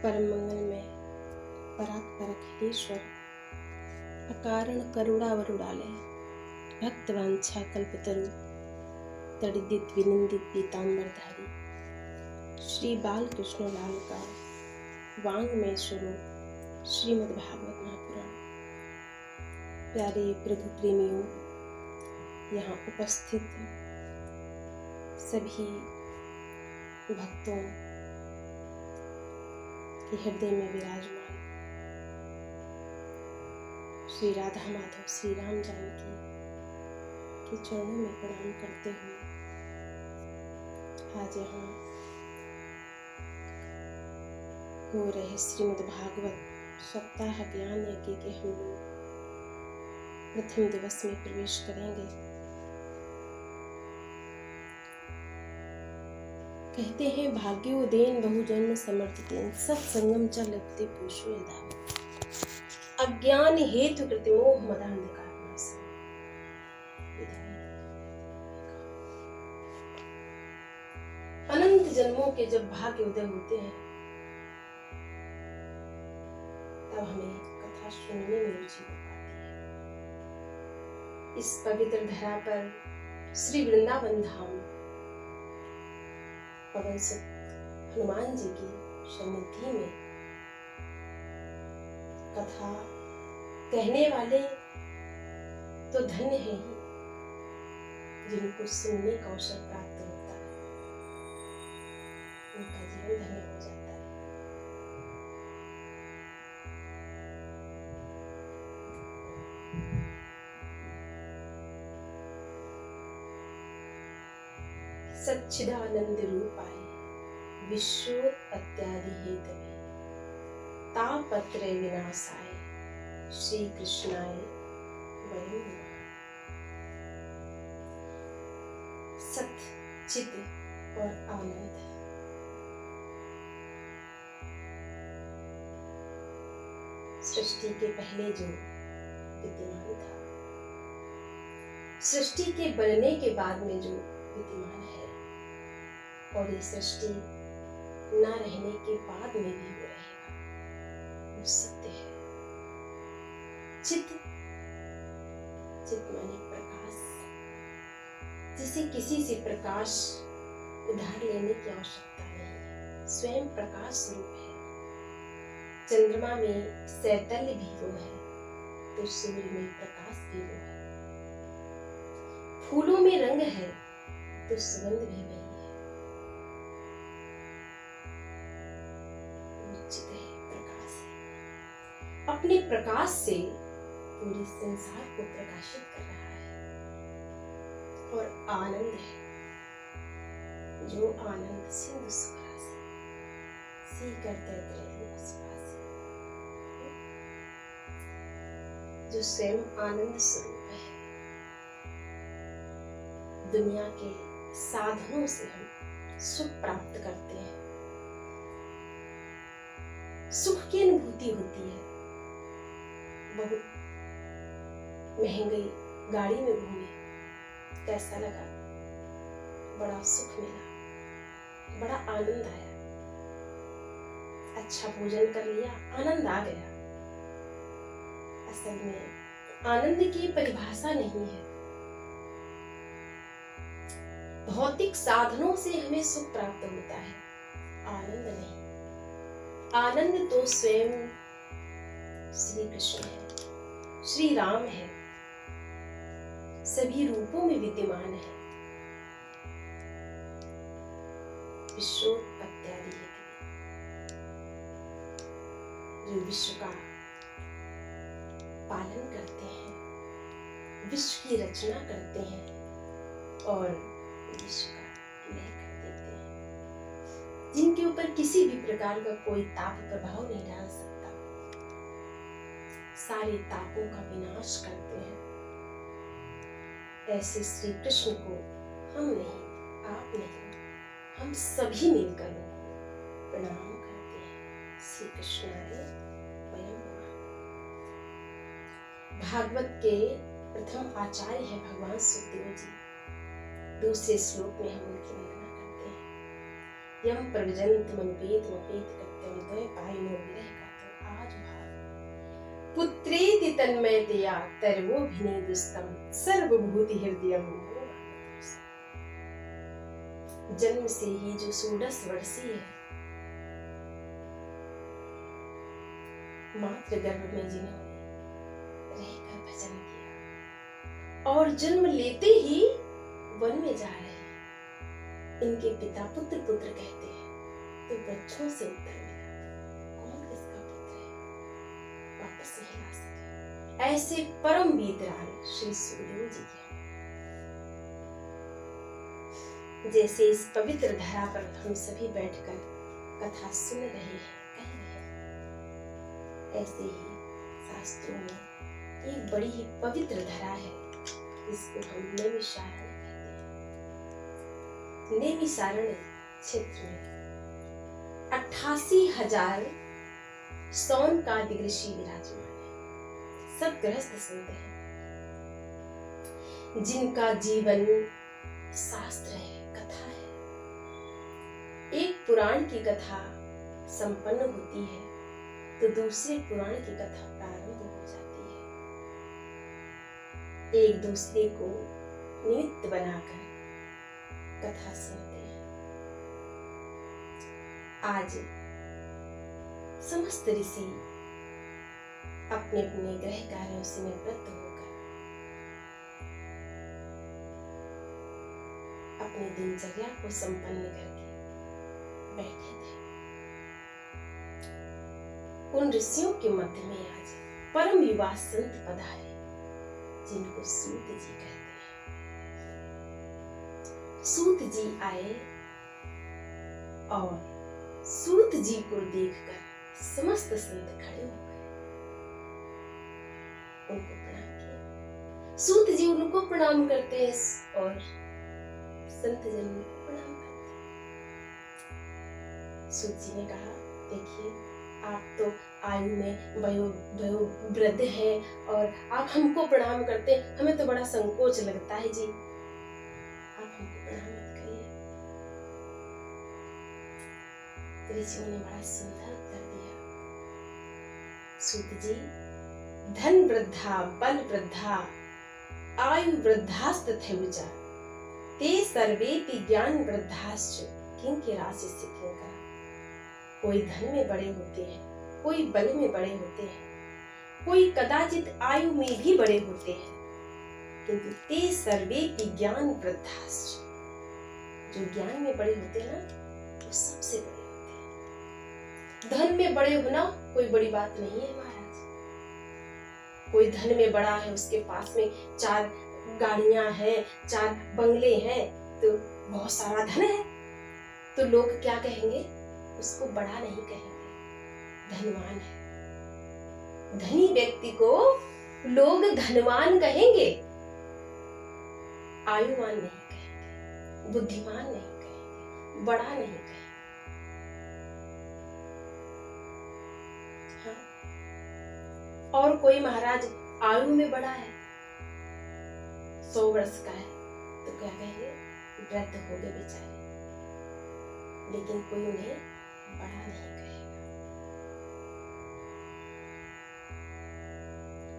परम मंगल में परात्पर अखिलेश्वर अकारण करुणावरुणालय भक्तवांछा कल्पतरु तड़िदित विनिंदित पीतांबरधारी श्री बाल कृष्ण लाल का वांग्मय स्वरूप श्रीमद् भागवत महापुराण। प्यारे प्रभु प्रेमियों, यहाँ उपस्थित सभी भक्तों के हृदय में विराजमान श्री राधा माधव श्री राम जानकी के चरणों में प्रणाम करते हुए आज यहाँ हो रहे श्रीमद् भागवत सप्ताह ज्ञान यज्ञ के हम लोग प्रथम दिवस में प्रवेश करेंगे। कहते हैं भाग्योदेन बहुजन्म समर्थितेन सत्संगम च लभते पुरुषो यदा अज्ञान हेतु कृत्योह मदान्धकार नाशम। अनंत जन्मों के जब भाग्य उदय होते हैं तब हमें कथा सुनने में रुचि हो पाती है। इस पवित्र धरा पर श्री वृंदावन धाम पवन सुत हनुमान जी की सन्निधि में कथा कहने वाले तो धन्य है ही, जिनको सुनने का अवसर प्राप्त होता है उनका जीवन धन्य हो जाता है। सच्चिदानंद रूपाय विश्वोत्पत्त्यादि हेतवे तापत्रय विनाशाय श्री कृष्णाय वयं नमः। सत, चित और आनंद सृष्टि के पहले जो विद्यमान था, सृष्टि के बनने के बाद में जो विद्यमान है और ये सृष्टि न रहने के बाद में भी वो रहेगा, वो सत्य है। चित, चित माने प्रकाश, जिसे किसी से प्रकाश उधार लेने की आवश्यकता नहीं है, स्वयं प्रकाश स्वरूप है। चंद्रमा में शैतल्य भी वो है तो सूर्य में प्रकाश भी वो है। फूलों में रंग है तो सुगंध भी वही है। वो चित है, प्रकाश है। अपने प्रकाश से पूरे संसार को प्रकाशित कर रहा है। और आनंद है, जो आनंद सिंधु सुखरासी सीकर त्रैलोक सुखासी, जो स्वयं आनंद स्वरूप है। दुनिया के साधनों से हम सुख प्राप्त करते हैं, सुख की अनुभूति होती है। बहुत महंगी गाड़ी में घूमे, कैसा लगा? बड़ा सुख मिला, बड़ा आनंद आया। अच्छा भोजन कर लिया, आनंद आ गया। असल में आनंद की परिभाषा नहीं है। भौतिक साधनों से हमें सुख प्राप्त होता है, आनंद नहीं। आनंद तो स्वयं श्री कृष्ण है, श्री राम है, सभी रूपों में विद्यमान है। विश्वोत्पत्त्यादि हेतवे, जो विश्व का पालन करते हैं, विश्व की रचना करते हैं और विश्व का लय कर देते हैं, जिनके ऊपर किसी भी प्रकार का कोई ताप प्रभाव नहीं डाल सकता, सारे तापों का विनाश करते हैं। ऐसे श्री कृष्ण को हम नहीं, आप नहीं, हम सभी मिलकर प्रणाम करते हैं। श्री कृष्णाय वयं नमः। भागवत के प्रथम आचार्य है भगवान सुखदेव जी। दूसरे श्लोक में हम उनकी वंदना करते हैं। यम प्रव्रजन्त मनुपेत मपेत कृत्यं द्वय पायो पुत्रेति तन्मयतया तर्वोऽभिनेदुस्तं सर्वभूति हृदयं वो मानतोऽस्मि। जन्म से ही जो 16 वर्षीय है, मातृ गर्भ में जिन्होंने रहकर भजन किया और जन्म लेते ही वन में जा रहे हैं, इनके पिता पुत्र पुत्र कहते हैं तो बच्चों से उत्तर मिला, कौन किसका पुत्र है, वापस नहीं ला सके। ऐसे परम वीतराग श्री सुखदेव जी के जैसे इस पवित्र धरा पर हम सभी बैठकर कथा सुन रहे हैं, कह रहे हैं, ऐसे ही शास्त्रों में एक बड़ी ही पवित्र धरा है जिसको हम नैमिषारण्य कहते हैं। नैमिषारण्य क्षेत्र में 88,000 सौनकादि ऋषि विराजमान है, सब गृहस्थ संत हैं जिनका जीवन शास्त्र है, कथा है। एक पुराण की कथा संपन्न होती है तो दूसरे पुराण की कथा प्रारंभ हो जाती है। एक दूसरे को निमित्त बनाकर कथा सुनते हैं। आज समस्त ऋषि अपने अपने गृह कार्यों से निवृत्त होकर अपनी दिनचर्या को संपन्न करके बैठे थे। उन ऋषियों के मध्य में आज परम युवा संत पधारे जिनको सूत जी कहते हैं। सूत जी आए और सूत जी को देखकर समस्त संत खड़े हो गए, उनको प्रणाम किया। सूत जी उनको प्रणाम करते हैं और संत जन उनको प्रणाम करते हैं। सूत जी ने कहा, देखिए आप तो आयु में वयोवृद्ध है और आप हमको प्रणाम करते हैं, हमें तो बड़ा संकोच लगता है जी, आप हमको प्रणाम मत करिए। ऋषियों ने बड़ा सुंदर उत्तर दिया, सूत जी, धन वृद्धा बल वृद्धा आयु वृद्धास्तथैवच ते सर्वेपि ज्ञान वृद्धाश्च किंकिरास्य सिद्धिंकर। कोई धन में बड़े होते हैं, कोई बल में बड़े होते हैं, कोई कदाचित आयु में भी बड़े होते हैं, किंतु ते सर्वेपि ज्ञान वृद्धाश्च, जो ज्ञान में बड़े होते हैं ना, वो सबसे बड़े होते हैं। धन में बड़े होना कोई बड़ी बात नहीं है महाराज। कोई धन में बड़ा है, उसके पास में 4 गाड़ियां हैं, 4 बंगले हैं, तो बहुत सारा धन है, तो लोग क्या कहेंगे, उसको बड़ा नहीं कहेंगे, धनवान है। धनी व्यक्ति को लोग धनवान कहेंगे, आयुवान नहीं कहेंगे, बुद्धिमान नहीं कहेंगे, बड़ा नहीं कहेंगे। हाँ। और कोई महाराज आयु में बड़ा है, 100 वर्ष का है, तो क्या कहेंगे, वृद्ध हो गए बेचारे, लेकिन कोई उन्हें बड़ा नहीं कहेगा।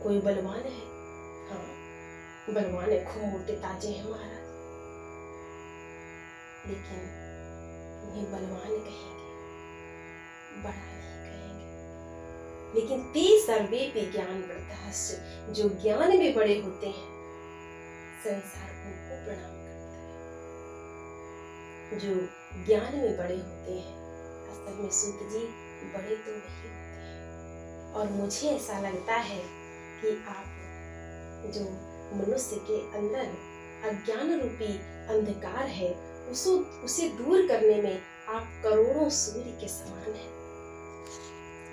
कोई बलवान है, हाँ बलवान है, खूब मोटे ताजे हैं महाराज, लेकिन उन्हें बलवान कहेंगे, बड़ा नहीं कहेंगे। लेकिन ते सर्वेपि ज्ञान वृद्धाश्च, जो ज्ञान में बड़े होते हैं, संसार उनको प्रणाम करता है। जो ज्ञान में बड़े होते हैं, असल में सूत जी बड़े तो वही होते हैं। और मुझे ऐसा लगता है कि आप जो मनुष्य के अंदर अज्ञान रूपी अंधकार है, उसे दूर करने में आप करोड़ों सूर्य के समान हैं।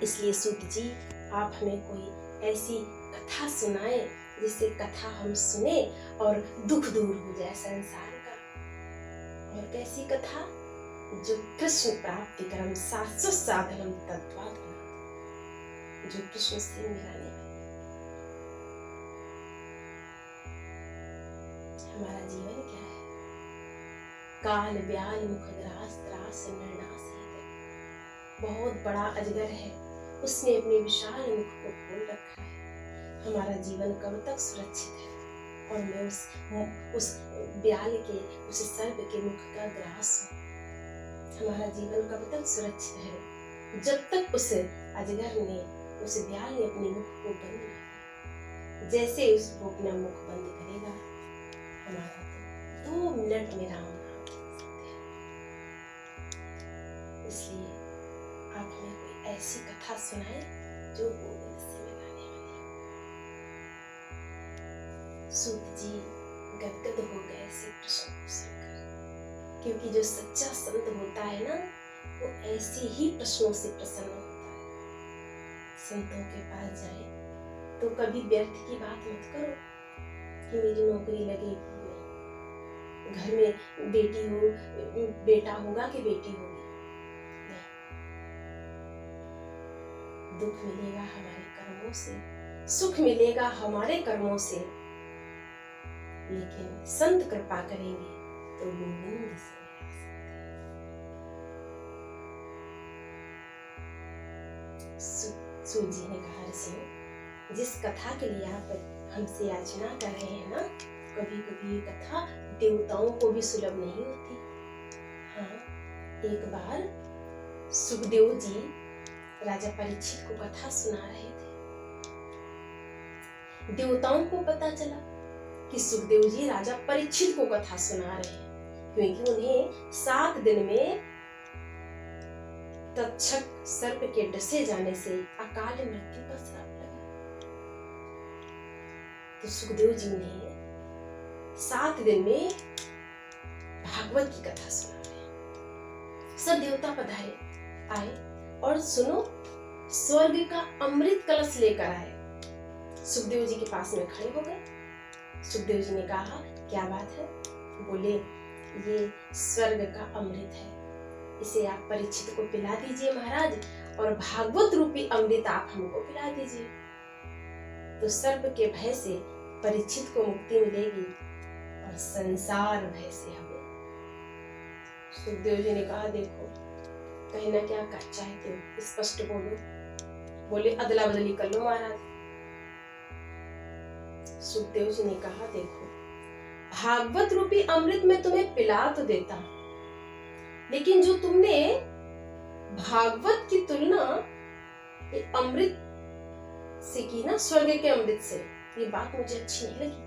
इसलिए सूत जी, आप हमें कोई ऐसी कथा सुनाए जिससे कथा हम सुने और दुख दूर हो जाए संसार का। और कैसी कथा, जो कृष्ण प्राप्ति करम शाश्वत साधनम तद्वाद, जो कृष्ण से मिलाने वाली। हमारा जीवन क्या है, काल ब्याल मुखग्रास त्रास निर्नाश है। बहुत बड़ा अजगर है, उसने अपने विशाल मुख को खोल रखा है, हमारा जीवन कब तक सुरक्षित है और मैं उस ब्याल के, उस सर्प के मुख का ग्रास हूँ। हमारा जीवन कब तक सुरक्षित है जब तक उस अजगर ने, उस ब्याल ने अपने मुख को बंद नहीं किया। जैसे वो अपना मुख बंद करेगा, हमारा तो 2 मिनट में राम नाम जप सकते हैं। इसलिए आप हमें कोई ऐसी कथा सुनाए जो गोविंद से मिलाने वाली हो। सूत जी गदगद हो गए ऐसे प्रश्न को सुनकर, क्योंकि जो सच्चा संत होता है ना, वो ऐसे ही प्रश्नों से प्रसन्न होता है। संतों के पास जाए तो कभी व्यर्थ की बात मत करो कि मेरी नौकरी लगेगी नहीं, घर में बेटी हो, बेटा होगा कि बेटी होगी, नहीं। दुख मिलेगा हमारे कर्मों से, सुख मिलेगा हमारे कर्मों से, लेकिन संत कृपा करेंगे तो गोविंद से मिला सकते हैं। सूत जी ने कहा, ऋषियों, जिस कथा के लिए आप हमसे याचना कर रहे हैं ना, कभी कभी ये कथा देवताओं को भी सुलभ नहीं होती। हाँ, एक बार सुखदेव जी राजा परीक्षित को कथा सुना रहे थे। देवताओं को पता चला कि सुखदेव जी राजा परीक्षित को कथा सुना रहे हैं, क्योंकि उन्हें 7 दिन में तक्षक सर्प के डसे जाने से अकाल मृत्यु का श्राप लगा। तो सुखदेव जी ने 7 दिन में भागवत की कथा सुना रहे हैं। सब देवता पधारे, आए और सुनो, स्वर्ग का अमृत कलश लेकर आए। सुखदेव जी के पास में खड़े हो गए। सुखदेव जी ने कहा, क्या बात है? बोले, ये स्वर्ग का अमृत है, इसे आप परीक्षित को पिला दीजिए महाराज, और भागवत रूपी अमृत आप हमको पिला दीजिए, तो सर्प के भय से परीक्षित को मुक्ति मिलेगी और संसार भय से हमें। सुखदेव जी ने कहा, देखो, कहना क्या चाहते हो, स्पष्ट बोलो। बोले, अदला बदली कर लो महाराज। सुखदेव जी ने कहा, देखो, भागवत रूपी अमृत में तुम्हें पिला तो देता, लेकिन जो तुमने भागवत की तुलना ये अमृत से की ना, स्वर्ग के अमृत से, ये बात मुझे अच्छी नहीं लगी।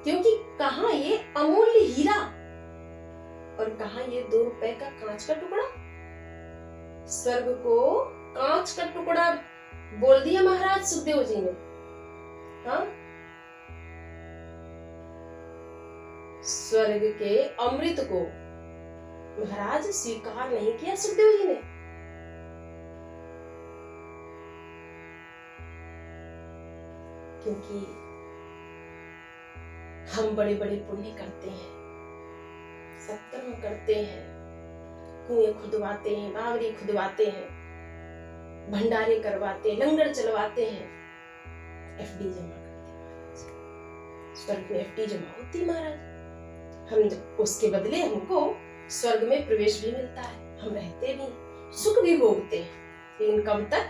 क्योंकि कहां ये अमूल्य हीरा और कहां ये 2 रुपए का कांच का टुकड़ा। स्वर्ग को कांच का टुकड़ा बोल दिया महाराज सुखदेव जी ने। हाँ, स्वर्ग के अमृत को महाराज स्वीकार नहीं किया सुखदेव जी ने। क्योंकि हम बड़े बड़े पुण्य करते हैं, सत्कर्म करते हैं, कुएं खुदवाते हैं, बावड़ी खुदवाते हैं, भंडारे करवाते हैं, लंगर चलवाते हैं, एफडी जमा करते हैं महाराज। स्वर्ग में एफडी जमा होती महाराज। हम उसके बदले हमको स्वर्ग में प्रवेश भी मिलता है, हम रहते भी, सुख भी भोगते हैं, लेकिन कब तक?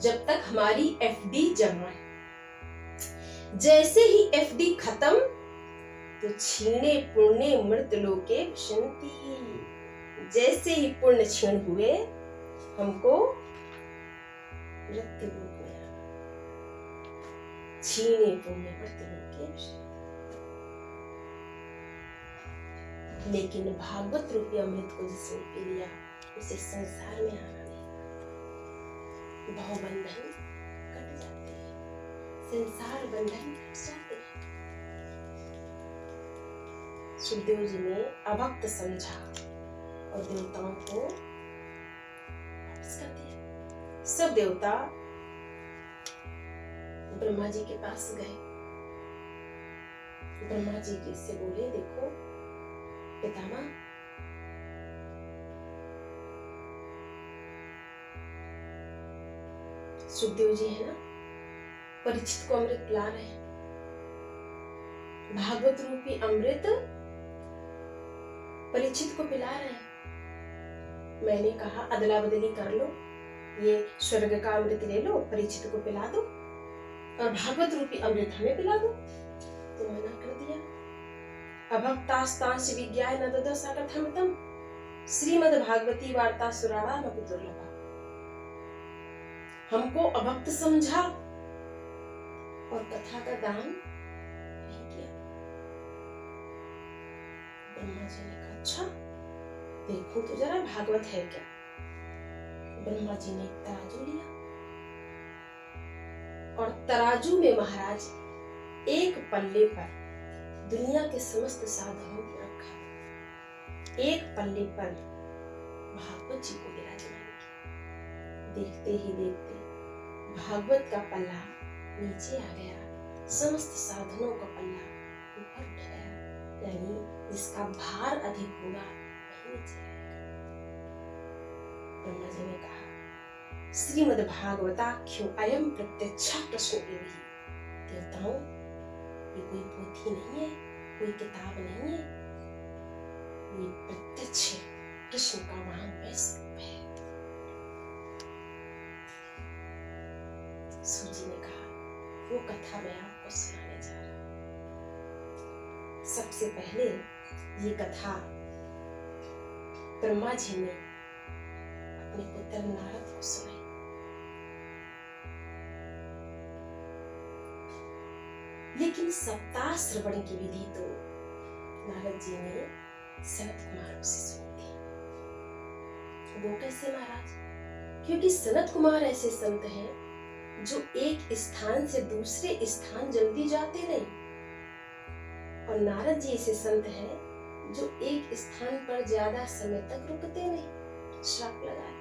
जब तक हमारी एफडी जमा है। जैसे ही एफडी खत्म तो छीणे पुण्य मृत लोके विशंति। जैसे ही पुण्य क्षीण हुए, हमको मृत्यु लोक में आना। छीणे पुण्य मृत लोके विशंति। लेकिन भागवत रूपी अमृत को जिसने पी लिया, उसे संसार में आना नहीं। भवबंधन कट जाते हैं, संसार बंधन कट जाते हैं। सुखदेव जी ने अभक्त समझा और देवताओं को वापस कर दिया। सब देवता ब्रह्मा जी के पास गए। ब्रह्मा जी से बोले, देखो पितामह, सुखदेव जी है ना, परीक्षित को अमृत पिला रहे हैं, भागवत रूपी अमृत परीक्षित को पिला रहे हैं। मैंने कहा अदला बदली कर लो, ये स्वर्ग का अमृत ले लो, परीक्षित को पिला दो। और भागवत रूपी अमृत हमें पिला दो। तो मना कर दिया। अभक्तास्तांश विज्ञाय न ददसाकथमतम श्रीमद् भागवती वार्ता सुराणाम अपि दुर्लभा। हमको अभक्त समझा और कथा का दान नहीं किया। ब्रह्मा जी ने कहा अच्छा देखो तो जरा भागवत है क्या। ब्रह्मा जी ने एक तराजू लिया और तराजू में महाराज एक पल्ले पर दुनिया के समस्त साधनों को रखा। एक पल्ले पर भागवत जी को विराजमान किया। देखते ही देखते भागवत का पल्ला नीचे आ गया, समस्त साधनों का पल्ला ऊपर उठ गया। यानी जिसका भार अधिक होगा वही नीचे आएगा। ब्रह्मा जी ने कहा श्रीमद् भागवताख्यो अयम प्रत्यक्षा कृष्ण एवं। देवताओं ये कोई पोथी नहीं है, कोई किताब नहीं है, ये प्रत्यक्ष कृष्ण का महामय स्वरूप है। सूजी ने कहा वो कथा मैं आपको सुनाने जा रहा हूं। सबसे पहले ये कथा ब्रह्मा जी ने अपने पुत्र नारद को सुनाई। लेकिन सप्ताह श्रवण की विधि तो नारद जी ने सनत कुमार से सुनी थी। वो कैसे महाराज? क्योंकि सनत कुमार ऐसे संत हैं जो एक स्थान से दूसरे स्थान जल्दी जाते नहीं, और नारद जी ऐसे संत हैं जो एक स्थान पर ज्यादा समय तक रुकते नहीं। श्राप लगाए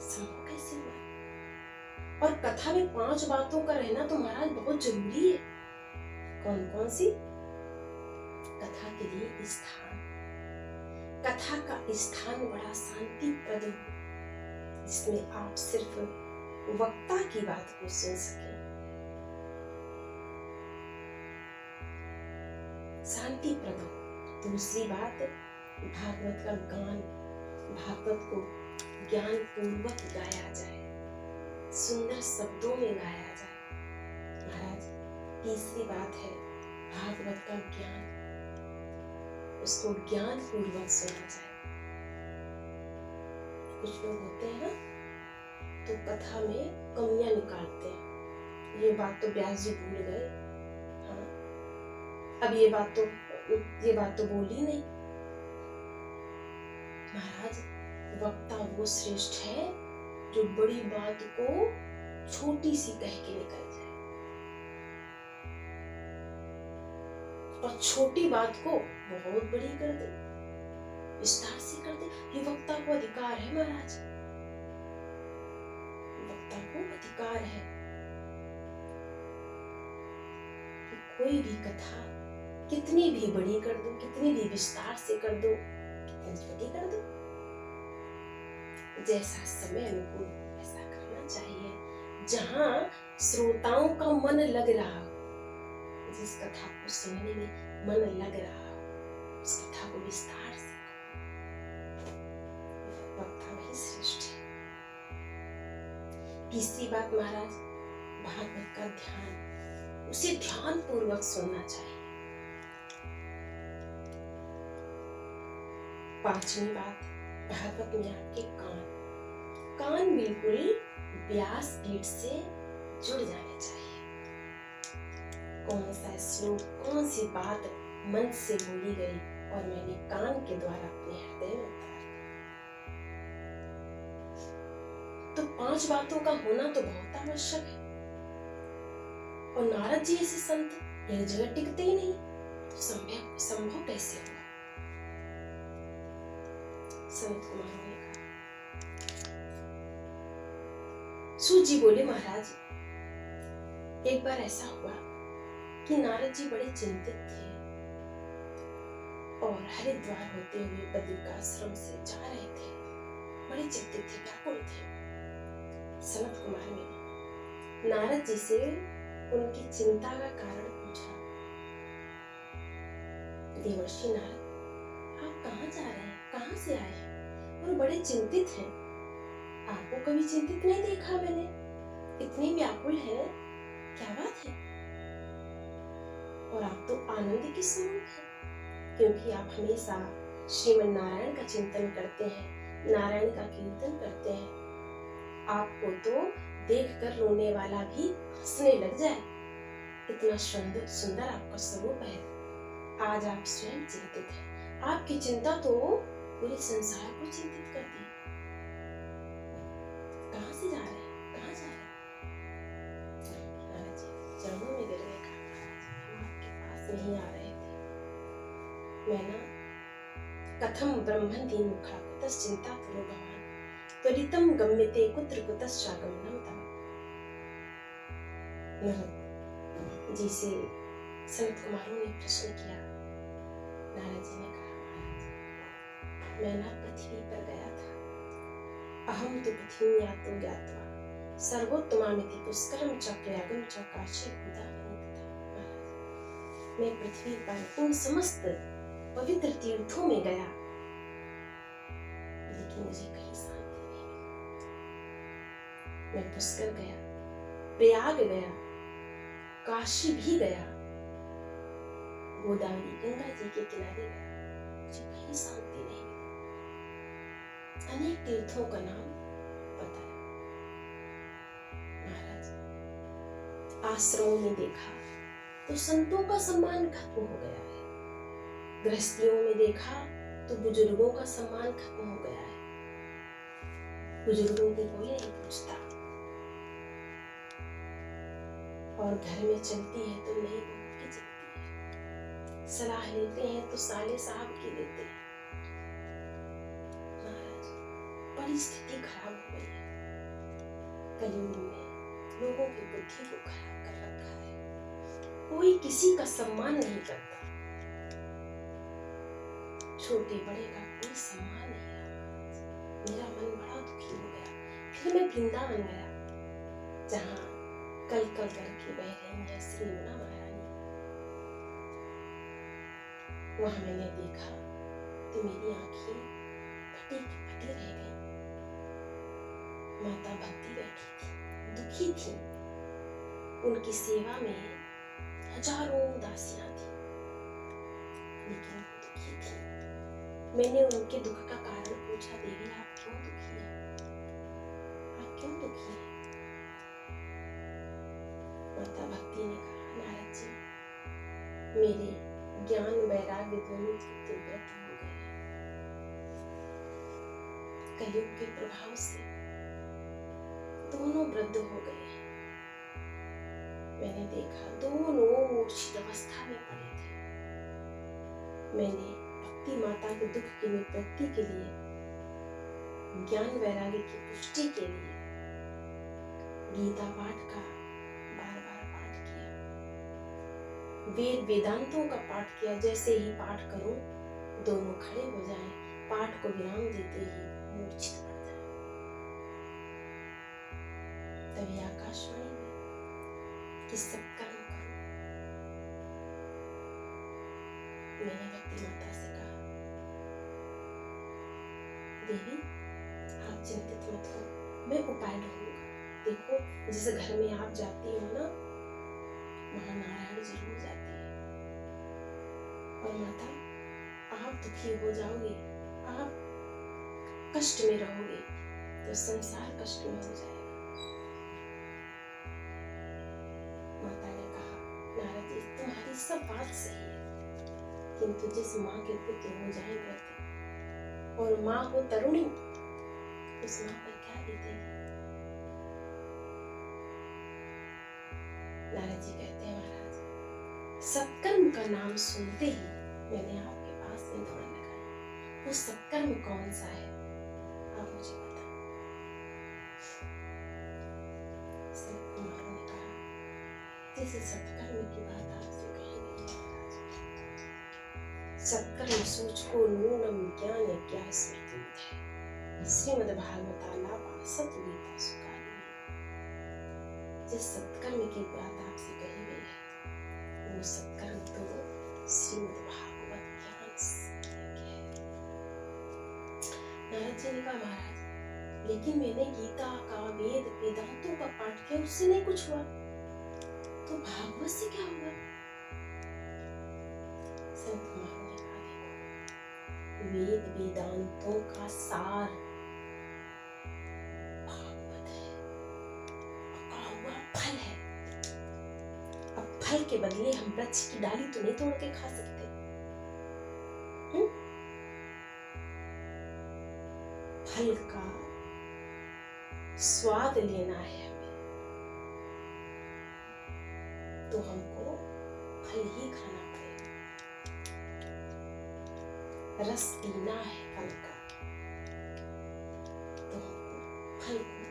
संभव कैसे हुआ? और कथा में 5 बातों का रहना तो महाराज बहुत जरूरी है। कौन कौन सी? कथा के लिए स्थान, कथा का स्थान बड़ा शांतिप्रद हो जिसमें आप सिर्फ वक्ता की बात को सुन सके। शांतिप्रद हो। दूसरी बात भागवत का गान, भागवत को ज्ञान पूर्वक गाया जाए, सुंदर शब्दों में गाया जाए। महाराज तीसरी बात है भागवत का ज्ञान, उसको ज्ञान पूर्वक सुना जाए। कुछ लोग होते हैं ना तो कथा में कमियां निकालते हैं। ये बात तो व्यास जी भूल गए, हाँ अब ये बात तो बोली नहीं। महाराज वक्ता वो श्रेष्ठ है जो बड़ी बात को छोटी सी कह के निकल जाए, और छोटी बात को बहुत बड़ी कर दे, विस्तार से कर दे। ये वक्ता को अधिकार है महाराज, वक्ता को अधिकार है कि कोई भी कथा कितनी भी बड़ी कर दो, कितनी भी विस्तार से कर दो, कितनी छोटी कर दो, जैसा समय अनुकूल ऐसा करना चाहिए। जहां श्रोताओं का मन लग रहा हो, जिस कथा को सुनने में मन लग रहा हो, उस कथा को विस्तार से वक्ता वही श्रेष्ठ है। तीसरी बात महाराज भागवत का ध्यान, उसे ध्यान पूर्वक सुनना चाहिए। पांचवी बात भागवत में आपके कान बिल्कुल व्यास पीठ से जुड़ जाने चाहिए। कौन सा श्लोक, कौन सी बात मन से बोली गई और मैंने कान के द्वारा अपने हृदय में उतार दी। तो 5 बातों का होना तो बहुत आवश्यक है। और नारद जी ऐसे संत एक जगह टिकते ही नहीं, तो संभव कैसे हुआ? सनत कुमार ने कहा। सूत जी बोले महाराज एक बार ऐसा हुआ कि नारद जी बड़े चिंतित थे और हरिद्वार होते हुए बद्रिकाश्रम से जा रहे थे। बड़े चिंतित थे, व्याकुल थे। सनत कुमार ने नारद जी से उनकी चिंता का कारण पूछा। देवर्षि नारद आप कहाँ जा रहे हैं, कहाँ से आए हैं और बड़े चिंतित हैं? आपको कभी चिंतित नहीं देखा मैंने। इतने व्याकुल हैं, क्या बात है? और आप तो आनंद के स्वरूप हैं, क्योंकि आप हमेशा श्रीमन नारायण का चिंतन करते हैं, नारायण का कीर्तन करते हैं। आपको तो देखकर रोने वाला भी हंसने लग जाए, इतना सुंदर आपका स्वरूप है। आज आप स्वयं चिंतित हैं, आपकी चिंता तो पूरे संसार को चिंतित कर दी। कहाँ से जा रहे हैं, कहाँ जा रहे हैं? नारद जी चरणों में गिर गए, हम आपके पास नहीं आ रहे थे। मैं ना कथम ब्रह्मन् दीन मुखा कुतः चिंता करो भवान त्वरितम गम्यते कुत्र कुतश्चागमनम तव। नारद जी से संत कुमारों ने प्रश्न किया। नारद जी ने कहा, महाराज मैं ना पृथ्वी पर गया था। अहम तो पृथ्वी यातो ज्ञात्वा सर्वोत्तमामिति पुष्करम च प्रयागम च काशी उदाहरणित था। महाराज मैं पृथ्वी पर उन समस्त पवित्र तीर्थों में गया, लेकिन मुझे कहीं शांति नहीं मिली। मैं पुष्कर गया, प्रयाग गया, काशी भी गया, गोदावरी गंगा जी के किनारे गया, मुझे कहीं शांति नहीं मिली। अनेक तीर्थों का नाम बताया। महाराज आश्रमों में देखा तो संतों का सम्मान खत्म हो गया है, गृहस्थियों में देखा तो बुजुर्गों का सम्मान खत्म हो गया है, बुजुर्गों को कोई नहीं पूछता, और घर में चलती है तो नई बहू की चलती है, सलाह लेते हैं तो साले साहब की लेते हैं। महाराज बड़ी स्थिति खराब हो गई है, कलयुग में लोगों की बुद्धि को खराब कर रखा है, कोई किसी का सम्मान नहीं करता, छोटे बड़े का कोई सम्मान नहीं रहा। मेरा मन बड़ा दुखी हो गया। फिर मैं वृंदावन गया, जहाँ कल कल करके बह रही है श्री यमुना महारानी। वहां मैंने देखा तो मेरी आंखें फटी फटी रह गई। माता भक्ति बैठी थी, दुखी थी, उनकी सेवा में हजारों दासियां थी, लेकिन वो दुखी थी। मैंने उनके दुख का कारण पूछा, देवी आप क्यों दुखी हैं? आप क्यों दुखी हैं? माता भक्ति ने कहा, नारद जी मेरे ज्ञान वैराग्य दोनों तीव्रत हो गए हैं, कलयुग के प्रभाव से दोनों वृद्ध हो गए हैं। मैंने देखा दोनों मूर्छित अवस्था में पड़े थे। मैंने भक्ति माता के दुख की निवृत्ति के लिए, ज्ञान वैराग्य की पुष्टि के लिए गीता पाठ का बार बार पाठ किया, वेद वेदांतों का पाठ किया। जैसे ही पाठ करूं दोनों खड़े हो जाएं, पाठ को विराम देते ही मूर्छित पड़ जाए। तभी आकाशवाणी में कि सत्कर्म करो। मैंने भक्ति माता से कहा, देवी आप चिंतित मत हो, मैं उपाय ढूंढूंगा। देखो जिस घर में आप जाती हो ना, वहां नारायण जरूर जाते हैं। और माता आप दुखी हो जाओगे, आप कष्ट में रहोगे तो संसार कष्ट में हो जाएगा। माता ने कहा, नारद जी तुम्हारी सब बात सही है, किंतु जिस माँ के पुत्र हो जाए वृद्ध और माँ हो तरुणी, उस माँ पर क्या बीतेगी? नारद जी कहते हैं, महाराज सत्कर्म का नाम सुनते ही मैंने आपके पास में दौड़ लगाई। वो सत्कर्म कौन सा है आप मुझे बताएं। संत कुमारों ने कहा, जिस सत्कर्म की बात आपसे कही गई है महाराज, सत्कर्म सोच को नूनम ज्ञान क्या स्मृति है, श्रीमद् भागवतालापा सतगीता सुखानी। जिस सत्कर्म की बात आपसे कही गई है, वो सत्कर्म तो श्रीमद् भागवत ज्ञान यज्ञ है। नारद जी ने कहा, महाराज लेकिन मैंने गीता का, वेद वेदांतों का पाठ किया, उससे नहीं कुछ हुआ, तो भागवत से क्या होगा? संत कुमार ने कहा, देखो वेद वेदांतों का सार भागवत है, पका हुआ फल है। अब फल के बदले हम वृक्ष की डाली तो नहीं तोड़ के खा सकते। फल का स्वाद लेना है हमें, तो हमको फल ही खाना पड़ेगा। रस पीना है फल का, तो हमको फल को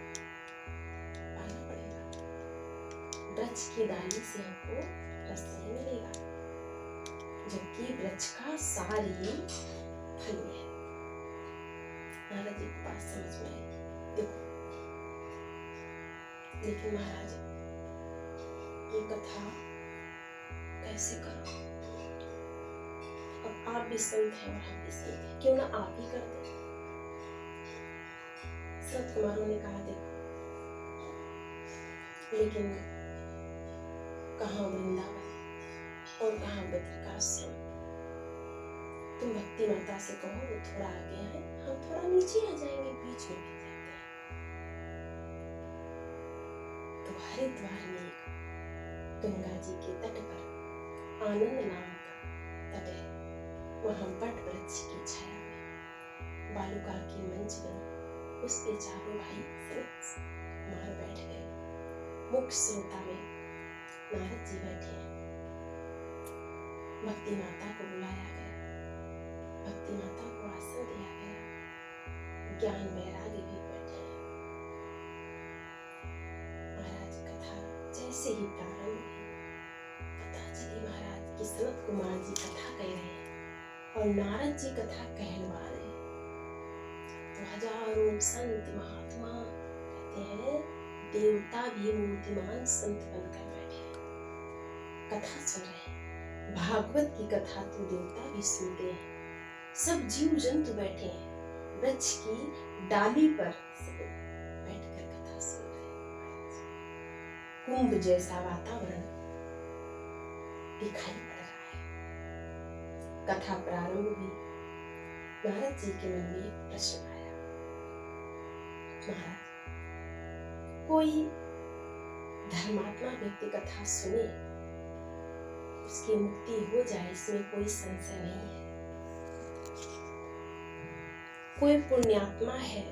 पाना पड़ेगा। वृक्ष की डाली से हमको रस नहीं मिलेगा, जबकि वृक्ष का सार ही फल में है। नारद जी को बात समझ में आई। देखो, लेकिन महाराज ये कथा कैसे करो? अब आप भी संत हैं और हम भी संत हैं, क्यों ना आप ही कर दें? संत कुमारों ने कहा, देखो लेकिन कहाँ वृंदावन और कहाँ बद्रिकाश्रम? तुम भक्ति माता से कहो वो थोड़ा आगे आए, हम थोड़ा नीचे आ जाएंगे, बीच में मिल जाते हैं। तो हरिद्वार में गंगा जी के तट पर आनंद नाम का तट है, वहां वट वृक्ष की छाया में बालुका की मंच बनी, उस पे चारों भाई संत कुमार बैठ गए। मुख्य श्रोता में नारद जी बैठे हैं। भक्ति माता को बुलाया गया, भक्ति माता को आसन दिया गया, ज्ञान वैराग्य भी बैठे हैं। महाराज कथा जैसे ही प्रारंभ हुई, पता चली महाराज कि सनत कुमार जी कथा कह रहे हैं और नारद जी कथा कहलवा रहे हैं। तो हजारों संत महात्मा कहते हैं, देवता भी मूर्तिमान संत बनकर बैठे हैं, कथा सुन रहे हैं। भागवत की कथा तो देवता भी सुनते हैं, सब जीव जंतु बैठे हैं, वृक्ष की डाली पर बैठकर कथा सुन रहे हैं। कुंभ जैसा वातावरण दिखाई पड़ रहा है। कथा प्रारंभ हुई, नारद जी के मन में एक प्रश्न आया, महाराज कोई धर्मात्मा व्यक्ति कथा सुने, उसकी मुक्ति हो जाए, इसमें कोई संशय नहीं है। कोई पुण्यात्मा है,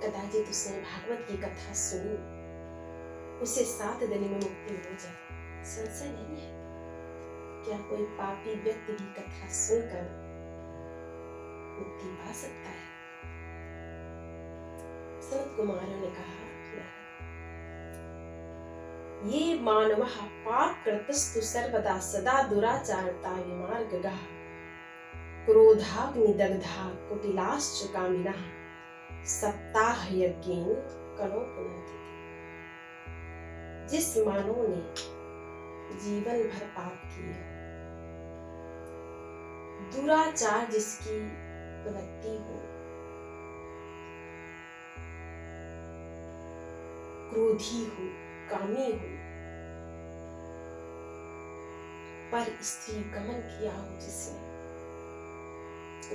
कदाचित उसने भागवत की कथा सुनी, उसे 7 दिन में मुक्ति हो जाए, संशय नहीं है। क्या कोई पापी व्यक्ति भी कथा सुनकर मुक्ति पा सकता है? सनत कुमारों ने कहा, ये मानवः पापकृतस्तु सर्वदा सदा दुराचारता विमार्गः क्रोधाग्निदग्धा कुटिलाश्च कामिनः सप्ताह यज्ञेन करो पुनन्ति। जिस मानव ने जीवन भर पाप किया, दुराचार जिसकी प्रवृत्ति हो, क्रोधी हो, कामी हो, पर स्त्री गमन किया हो, जिसने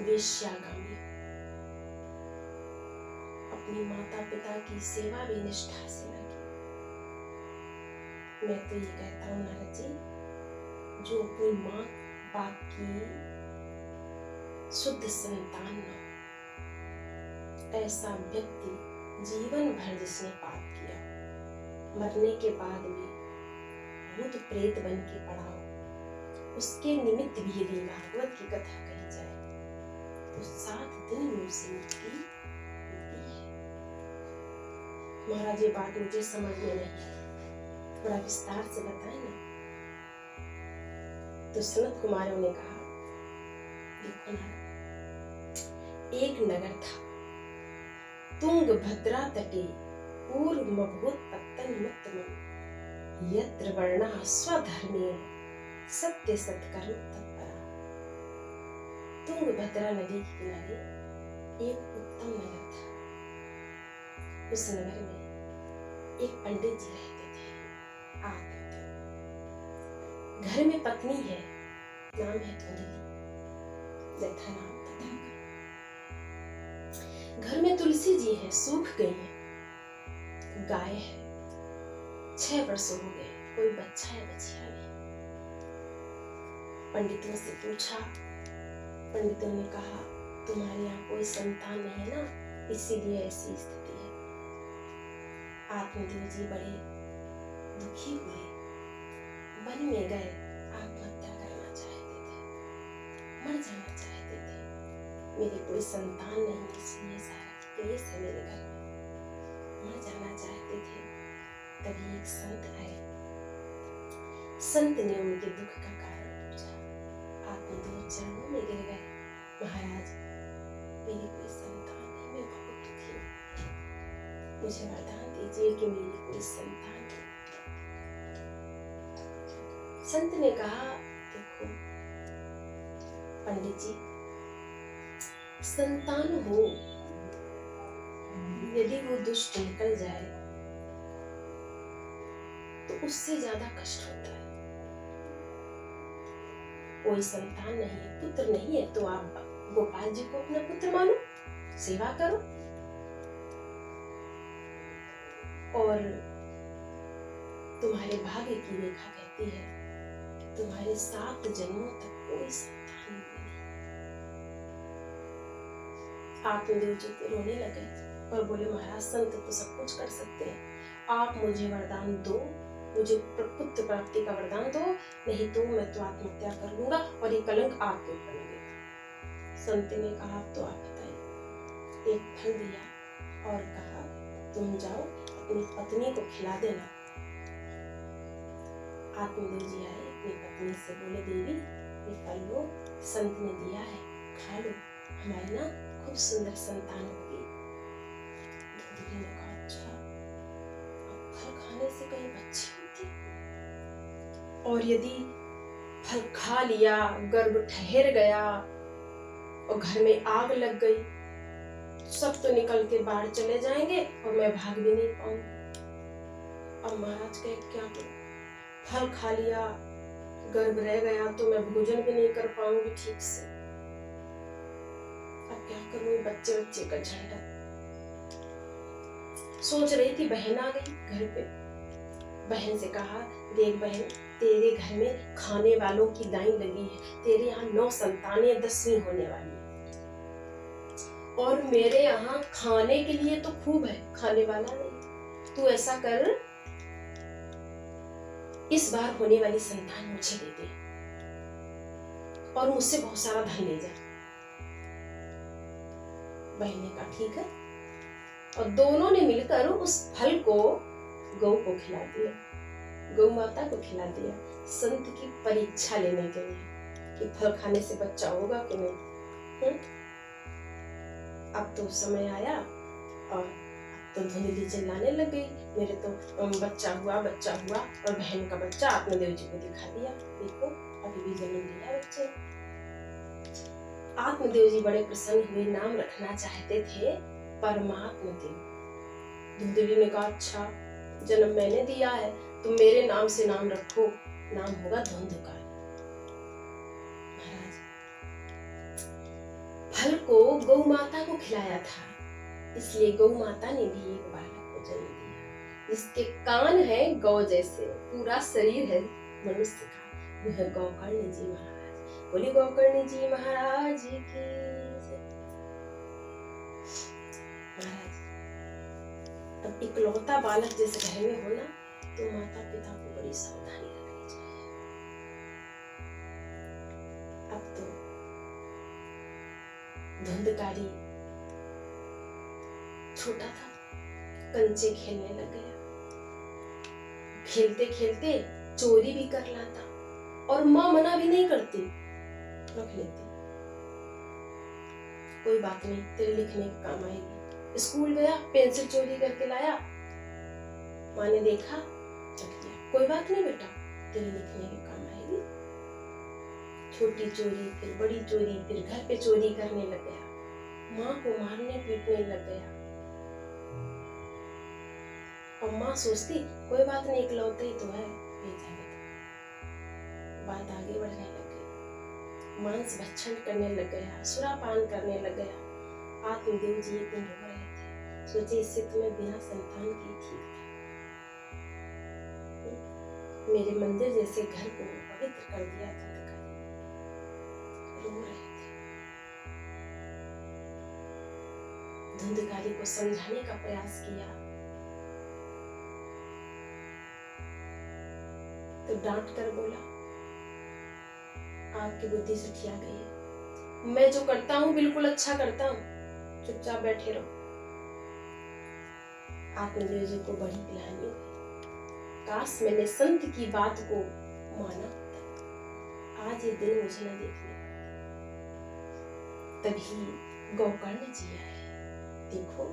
वेश्यागामी, अपनी माता पिता की सेवा भी निष्ठा से न की। मैं तो ये कहता हूँ नारद जी, जो अपनी माँ बाप की शुद्ध संतान न हो, ऐसा व्यक्ति जीवन भर जिसने पाप किया, मरने के बाद भी भूत प्रेत बन के पड़ा हो, उसके निमित्त भी यदि भागवत की कथा कही जाए तो 7 दिन में उसे मुक्ति मिलती है। महाराज ये बात मुझे समझ में नहीं, थोड़ा विस्तार से बताएं ना। तो सनत कुमारों ने कहा, देखो नारद, एक नगर था, तुंगभद्रा तटे पूर्वमभूत्पत्तन मुक्तमं, यत्र वर्णः स्वधर्मेण सत्य सत्कर्म तत्परा। तुंगभद्रा नदी के किनारे एक उत्तम नगर था, उस नगर में एक पंडित जी रहते थे। आत्मदेव। घर में पत्नी है, नाम है धुंधली, जथा नाम तथा। घर में तुलसी जी है, सूख गई है। गाय है, 6 वर्षों हो गए, कोई बच्चा या बचिया नहीं। पंडितों से पूछा, पंडितों ने कहा तुम्हारे यहाँ कोई संतान नहीं है ना, इसीलिए ऐसी स्थिति है। आत्मदेव जी बड़े दुखी हुए, वन में गए, आत्महत्या करना चाहते थे, मर जाना चाहते थे। मेरी कोई संतान नहीं, इसलिए सारा क्लेश है मेरे घर में, मर जाना चाहते थे। तभी एक संत आए। संत ने उनके दुख का कारण पूछा। आत्मदेव चरणों में गिर गए, महाराज मेरी कोई संतान नहीं, मैं बहुत दुखी हूँ, मुझे वरदान दीजिए कि मेरी कोई संतान हो। संत ने कहा, देखो पंडित जी, संतान हो, यदि वो दुष्ट निकल जाए तो उससे ज्यादा कष्ट होता है। कोई संतान नहीं है, पुत्र नहीं है, तो आप गोपाल जी को अपना पुत्र मानो, सेवा करो, और तुम्हारे भाग्य की रेखा कहती है कि तुम्हारे 7 जन्मों तक कोई संतान नहीं। आत्मदेव जी रोने लगे और बोले, महाराज संत तो सब कुछ कर सकते हैं, आप मुझे वरदान दो, मुझे पुत्र प्राप्ति का वरदान दो, नहीं तो मैं तो आत्महत्या कर लूंगा और ये कलंक आपके ऊपर लगेगा। संत ने कहा, तो आप बताइए। एक फल दिया और कहा, तुम जाओ अपनी पत्नी को खिला देना। आत्मदेव जी आए, अपनी पत्नी से बोले, देवी ये फल लो, संत ने दिया है, खा लो, हमारी ना खूब सुंदर संतान होगी। धुंधली ने कहा, अच्छा अब फल खाने से कहीं बच्ची होती, और यदि फल खा लिया, गर्भ ठहर गया और घर में आग लग गई, सब तो निकल के बाहर चले जाएंगे और मैं भाग भी नहीं पाऊंगी। अब महाराज कहे, क्या करूं? फल खा लिया, गर्भ रह गया तो मैं भोजन भी नहीं कर पाऊंगी ठीक से, अब क्या करूं? बच्चे बच्चे का झंडा। सोच रही थी, बहन आ गई घर पे। बहन से कहा, देख बहन, तेरे घर में खाने वालों की लाइन लगी है, तेरे यहाँ 9 संतानें 10वीं होने वाली है, और मेरे यहाँ खाने के लिए तो खूब है, खाने वाला नहीं। तू ऐसा कर, इस बार होने वाली संतान मुझे दे दे और मुझसे बहुत सारा धन ले जा। बहन ने कहा, ठीक है, और दोनों ने मिलकर उस फल को गौ को खिला दिया, गौ माता को खिला दिया, संत की परीक्षा लेने के लिए कि फल खाने से बच्चा होगा कि नहीं। अब तो समय आया और अब तो धुंधली चिल्लाने लग गई, मेरे तो बच्चा हुआ, और बहन का बच्चा आत्मदेव जी को दिखा दिया, देखो अभी भी जन्म लिया बच्चे। आत्मदेव जी बड़े प्रसन्न हुए, नाम रखना चाहते थे परमात्मा देव। धुंधली ने कहा, अच्छा जन्म मैंने दिया है, तुम मेरे नाम से नाम रखो, नाम होगा धुंधकार। महाराज फल को गौ माता को खिलाया था, इसलिए गौ माता ने भी एक बालक को जन्म दिया, जिसके कान है गौ जैसे, पूरा शरीर है मनुष्य का, वो है गोकर्ण जी महाराज। बोली गोकर्ण जी महाराज की जय। महाराज अब इकलौता बालक जिस घर में हो ना, तो माता पिता को बड़ी सावधानी रखनी चाहिए। अब तो धुंधकारी छोटा था, कंचे खेलने लग गया, खेलते खेलते चोरी भी कर लाता, और माँ मना भी नहीं करती, रख लेती, कोई बात नहीं, तेरे लिखने के काम आएगी। स्कूल गया, पेंसिल चोरी करके लाया, माँ ने देखा, रख दिया, कोई बात नहीं बेटा, तेरे लिखने के काम आएगी। छोटी चोरी, फिर बड़ी चोरी, फिर घर पे चोरी करने लग गया, माँ को मारने पीटने लग गया। और माँ सोचती कोई बात नहीं, इकलौते ही तो है, भेजा नहीं। बात आगे बढ़ने लग गई, मांस भक्षण करने लग गया, सुरापान करने लग गया। आत्मदेव जी एक दिन रो रहे थे, सोचे इससे तो मैं बिना संतान के ठीक था। मेरे मंदिर जैसे घर को पवित्र कर दिया धुंधकारी। रो रहे थे। धुंधकारी को समझाने का प्रयास किया तो डांट कर बोला, आपकी बुद्धि सठिया गई है, मैं जो करता हूं बिल्कुल अच्छा करता हूं, चुपचाप बैठे रहो। आत्मदेव जी को बड़ी ग्लानि हुई, काश मैंने संत की बात को माना होता, आज ये दिन मुझे न देखने पाते। तभी गोकर्ण जी आए। देखो,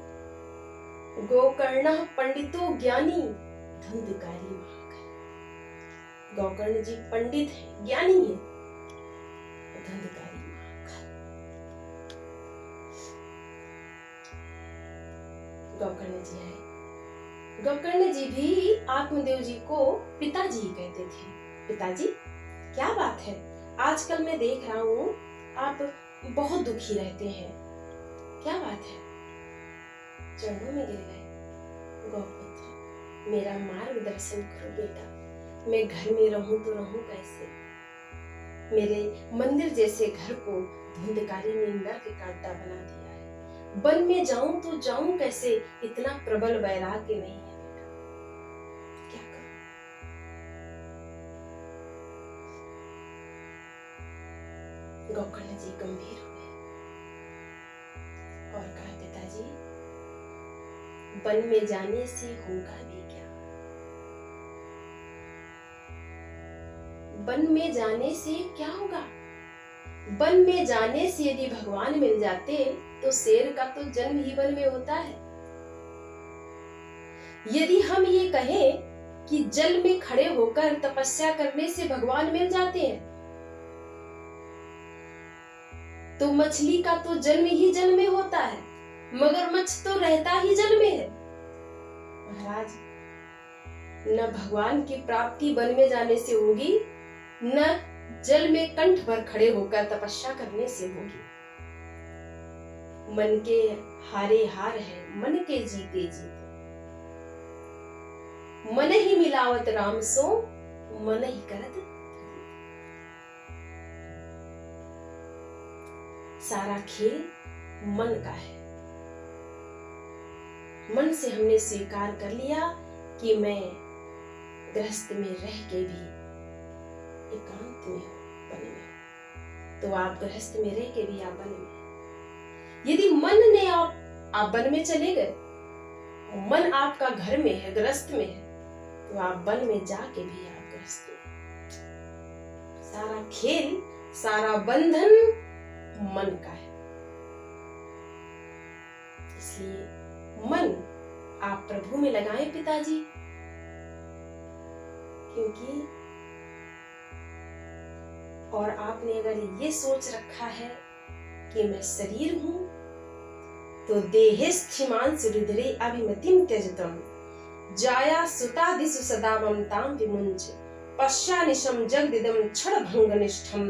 गोकर्ण पंडितो ज्ञानी धुंधकारी महाकाल। गोकर्ण जी पंडित है, ज्ञानी है, धुंधकारी महाकाल। गोकर्ण जी आए। गोकर्ण जी भी आत्मदेव जी को पिताजी कहते थे। पिताजी, क्या बात है, आजकल मैं देख रहा हूँ आप बहुत दुखी रहते हैं, क्या बात है? चरणों में गिर गए। गौपुत्र, मेरा मार्गदर्शन करो बेटा, मैं घर में रहूं तो रहूं कैसे? मेरे मंदिर जैसे घर को धुंधकारी ने नरक का अड्डा बना दिया है। वन में जाऊं तो जाऊं कैसे? इतना प्रबल वैराग्य नहीं है बेटा, क्या करूं? गोकर्ण जी गंभीर हुए और कहा, पिताजी, वन में जाने से होगा भी क्या? वन में जाने से क्या होगा? वन में जाने से यदि भगवान मिल जाते तो शेर का तो जन्म ही वन में होता है। यदि हम ये कहें कि जल में खड़े होकर तपस्या करने से भगवान मिल जाते हैं, तो मछली का तो जन्म ही जल में होता है, मगरमच्छ तो रहता ही जल में है। महाराज, न भगवान की प्राप्ति वन में जाने से होगी, न जल में कंठ पर खड़े होकर तपस्या करने से होगी। मन के हारे हार है, मन के जीते जीते। मन ही मिलावत राम सो, मन ही करत। सारा खेल मन का है। मन से हमने स्वीकार कर लिया कि मैं गृहस्थ में रह के भी एकांत में हो, वन में। तो आप गृहस्थ में रह के भी आप वन में। यदि मन ने आप वन में चले गए, मन आपका घर में है, गृहस्थ में है, तो आप वन में जाके भी आप गृहस्थ में। सारा खेल, सारा बंधन मन का है। इसलिए मन आप प्रभु में लगाएं पिताजी, क्योंकि और आपने अगर ये सोच रखा है कि मैं शरीर हूं, तो देहेस्थीमांस रुद्रे अभिमतिम त्यजतम जाया सुता दिशु सदा ममताम विमुंच पश्चानिशम जगदिदम क्षण भंगनिष्ठम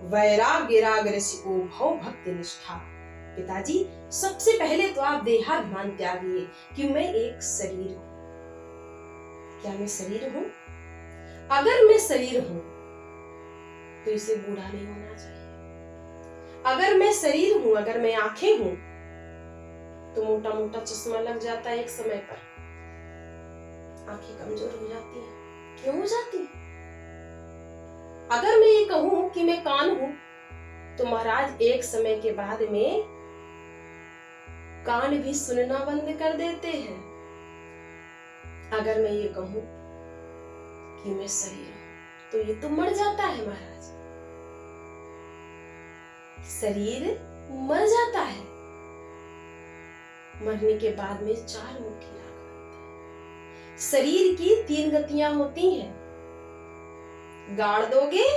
वैराग्य राग रसिको भव भक्ति निष्ठा। पिताजी, सबसे पहले तो आप देहाभिमान त्यागिए कि मैं एक शरीर हूं। क्या मैं शरीर हूं? अगर मैं शरीर हूं तो इसे बूढ़ा नहीं होना चाहिए। अगर मैं शरीर हूं, अगर मैं आंखें हूं, तो मोटा मोटा चश्मा लग जाता है एक समय पर, आंखें कमजोर हो जाती हैं। क्यों हो जाती है? अगर मैं ये कहूं कि मैं कान हूं, तो महाराज एक समय के बाद में कान भी सुनना बंद कर देते हैं। अगर मैं ये कहूं कि मैं शरीर हूं, तो ये तो मर जाता है महाराज। शरीर मर जाता है, मरने के बाद में 4 मुट्ठी राख बनता है। शरीर की 3 गतियां होती हैं। गाड़ दोगे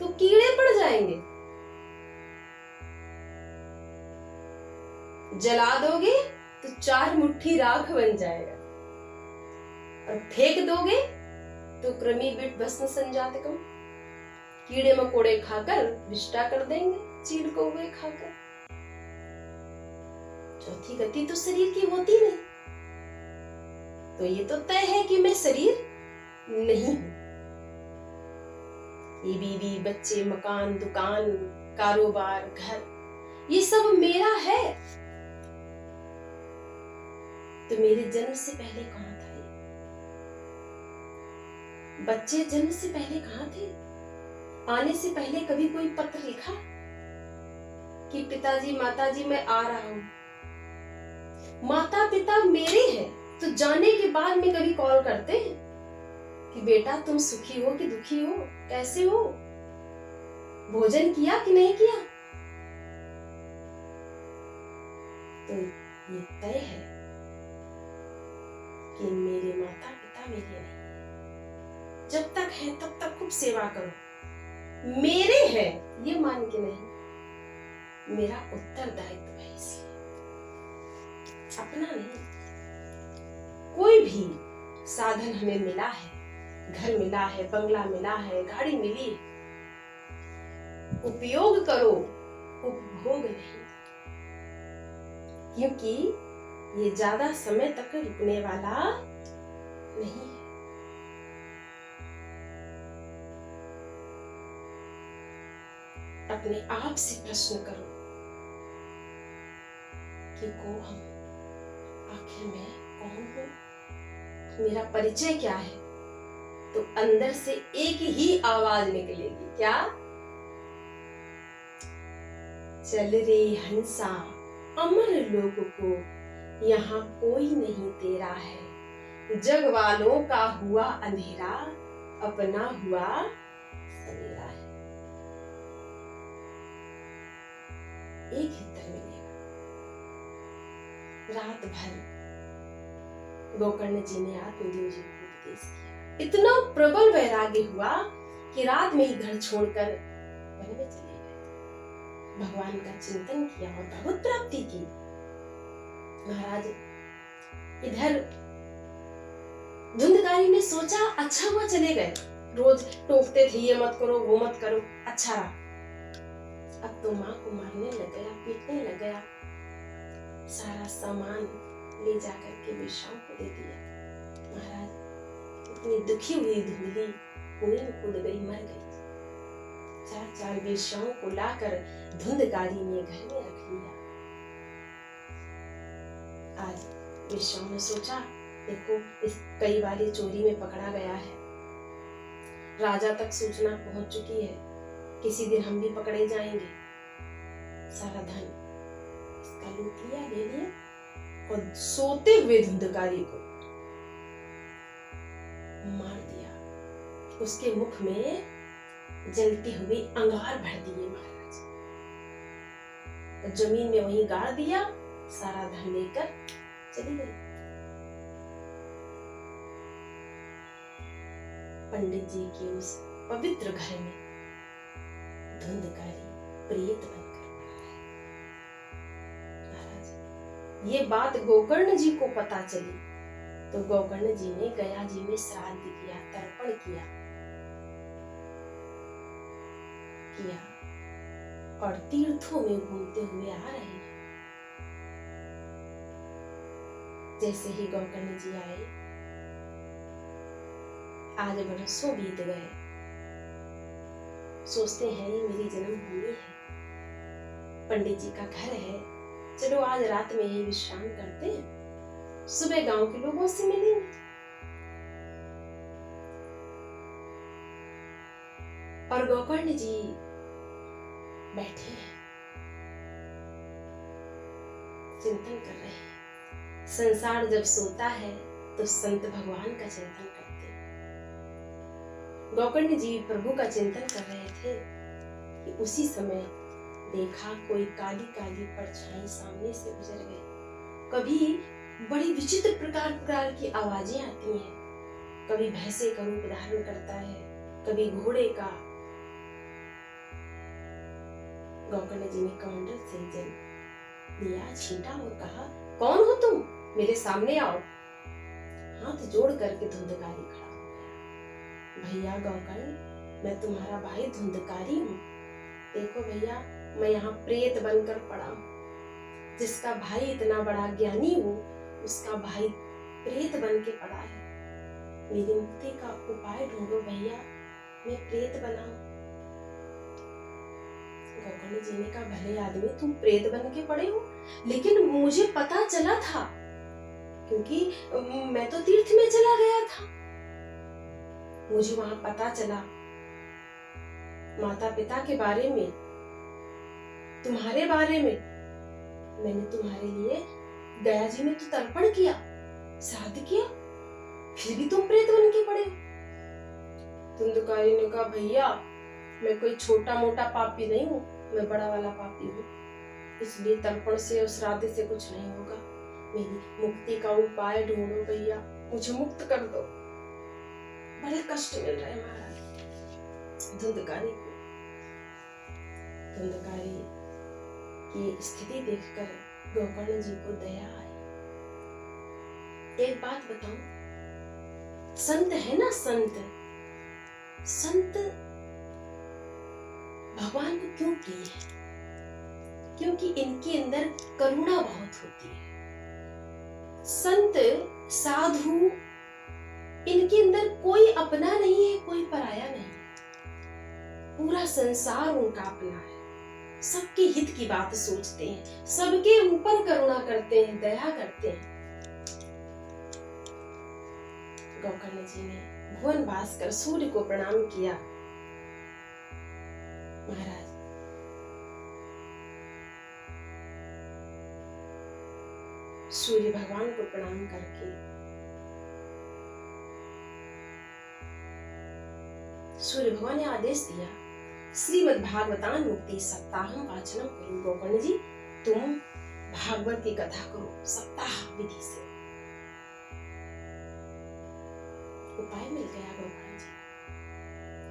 तो कीड़े पड़ जाएंगे, जला दोगे तो 4 मुट्ठी राख बन जाएगा। और फेंक दोगे तो कृमि बिट भस्म संजातकम, कीड़े मकोड़े खाकर विष्टा कर देंगे, चीड़ कौवे खाकर। चौथी गति तो शरीर की होती नहीं, तो ये तो तय है कि मैं शरीर नहीं हूं। ये बीवी बच्चे मकान दुकान कारोबार घर ये सब मेरा है। तो मेरे जन्म से पहले कहां था ये? बच्चे जन्म से पहले कहां थे? आने से पहले कभी कोई पत्र लिखा कि पिताजी माताजी मैं आ रहा हूं? माता पिता मेरे हैं, तो जाने के बाद में कभी कॉल करते हैं कि बेटा तुम सुखी हो कि दुखी हो, कैसे हो, भोजन किया कि नहीं किया? तो ये तय है कि मेरे माता पिता मेरे नहीं, जब तक है तब तक खूब सेवा करो, मेरे हैं ये मान के नहीं, मेरा उत्तरदायित्व है इसलिए, अपना नहीं। कोई भी साधन हमें मिला है, घर मिला है, बंगला मिला है, गाड़ी मिली, उपयोग करो, उपभोग नहीं, क्योंकि ये ज्यादा समय तक रुकने वाला नहीं है। अपने आप से प्रश्न करो कि को हम आखिर में कौन हूं, मेरा परिचय क्या है? तो अंदर से एक ही आवाज निकलेगी, क्या? चल रे हंसा अमर लोग को, यहाँ कोई नहीं तेरा है, जग वालों का हुआ अंधेरा, अपना हुआ सवेरा है। एक ही उत्तर मिलेगा। रात भर गोकर्ण जी ने आत्मदेव जी को उपदेश किया, इतना प्रबल वैराग्य हुआ कि रात में ही घर छोड़कर वन में चले गए, भगवान का चिंतन किया और भगवत प्राप्ति की। महाराज इधर धुंधकारी ने सोचा अच्छा हुआ चले गए, रोज टोकते थे ये मत करो वो मत करो, अच्छा रहा। अब तो माँ को मारने लग गया, पीटने लग गया, सारा सामान ले जाकर के वेश्याओं को दे दिया। महाराज इतनी दुखी हुई धुंधली कुएं में कूद गई, मर गई। 4 वेश्याओं को लाकर धुंधकारी ने घर में रख लिया। आज वेश्याओं ने सोचा देखो इस कई बार ये चोरी में पकड़ा गया है, राजा तक सूचना पहुंच चुकी है, किसी दिन हम भी पकड़े जाएंगे। सारा धन इसका लूट लिया, ले लिया और सोते हुए धुंधकारी को मार दिया। उसके मुख में जलते हुए अंगार भर दिए महाराज, और जमीन में वहीं गाड़ दिया, सारा धन लेकर चली गई। पंडित जी के उस पवित्र घर में धुंधकारी प्रेत बनकर पड़ा है। महाराज ये बात गोकर्ण जी को पता चली तो गोकर्ण जी ने गया जी में श्राद्ध किया, तर्पण किया और तीर्थों में घूमते हुए आ रहे हैं। जैसे ही गोकर्ण जी आए, आज बरसों बीत गए, सोचते हैं ये मेरी जन्मभूमि है, पंडित जी का घर है, चलो आज रात में ही विश्राम करते हैं, सुबह गांव के लोगों से मिलेंगे। और गोकर्ण जी बैठे हैं, चिंतन कर रहे हैं। संसार जब सोता है तो संत भगवान का चिंतन करते हैं। गोकर्ण जी प्रभु का चिंतन कर रहे थे कि उसी समय देखा कोई काली काली परछाई सामने से गुजर गई। कभी बड़ी विचित्र प्रकार की आवाजें आती हैं, कभी भैंसे का रूप धारण करता है, कभी घोड़े का। गोकर्ण जी ने कमंडल से जल लिया, छींटा और कहा, कौन हो तुम? मेरे सामने आओ। हाथ जोड़ करके धुंधकारी खड़ा हो गया। भैया गौकर्ण, मैं तुम्हारा भाई धुंधकारी हूँ। देखो भैया, मैं यहाँ प्रेत बनकर पड़ा हूँ। जिसका भाई इतना बड़ा ज्ञानी हो, उसका भाई प्रेत बन के पड़ा है। मेरी मुक्ति का उपाय ढूंढो भैया, मैं प्रेत बना हूँ। गौकर्ण जी ने कहा, भले आदमी तुम प्रेत बन के पड़े हो, लेकिन मुझे पता चला था, क्योंकि मैं तो तीर्थ में चला गया था। मुझे वहां पता चला माता पिता के बारे में, तुम्हारे बारे में। मैंने तुम्हारे लिए गया जी में तो तर्पण किया, श्राद्ध किया, फिर भी तुम प्रेत बन के पड़े हो। धुंधकारी ने कहा, भैया मैं कोई छोटा मोटा पापी नहीं हूँ, मैं बड़ा वाला पापी हूँ, इसलिए तर्पण से और श्राद्ध से कुछ नहीं होगा। मेरी मुक्ति का उपाय ढूंढो भैया, मुझे मुक्त कर दो, बड़े कष्ट मिल रहे हैं महाराज धुंधकारी को। धुंधकारी की स्थिति देखकर गौकर्ण जी को दया आई। एक बात बताऊं, संत है ना, संत भगवान को क्यों प्रिय है? क्योंकि इनके अंदर करुणा बहुत होती है। संत साधु, इनके अंदर कोई अपना नहीं है, कोई पराया नहीं, पूरा संसार उनका अपना है। सबके हित की बात सोचते हैं, सबके ऊपर करुणा करते हैं, दया करते हैं। गौकर्ण जी ने भुवन वास कर सूर्य को प्रणाम किया। महाराज, सूर्य भगवान को प्रणाम करके सूर्य भगवान ने आदेश दिया, श्रीमद् भागवतान मुक्ति सप्ताहम वाचनम करो। गौकर्ण जी, तुम भागवत की कथा करो सप्ताह विधि से। उपाय मिल गया गौकर्ण जी।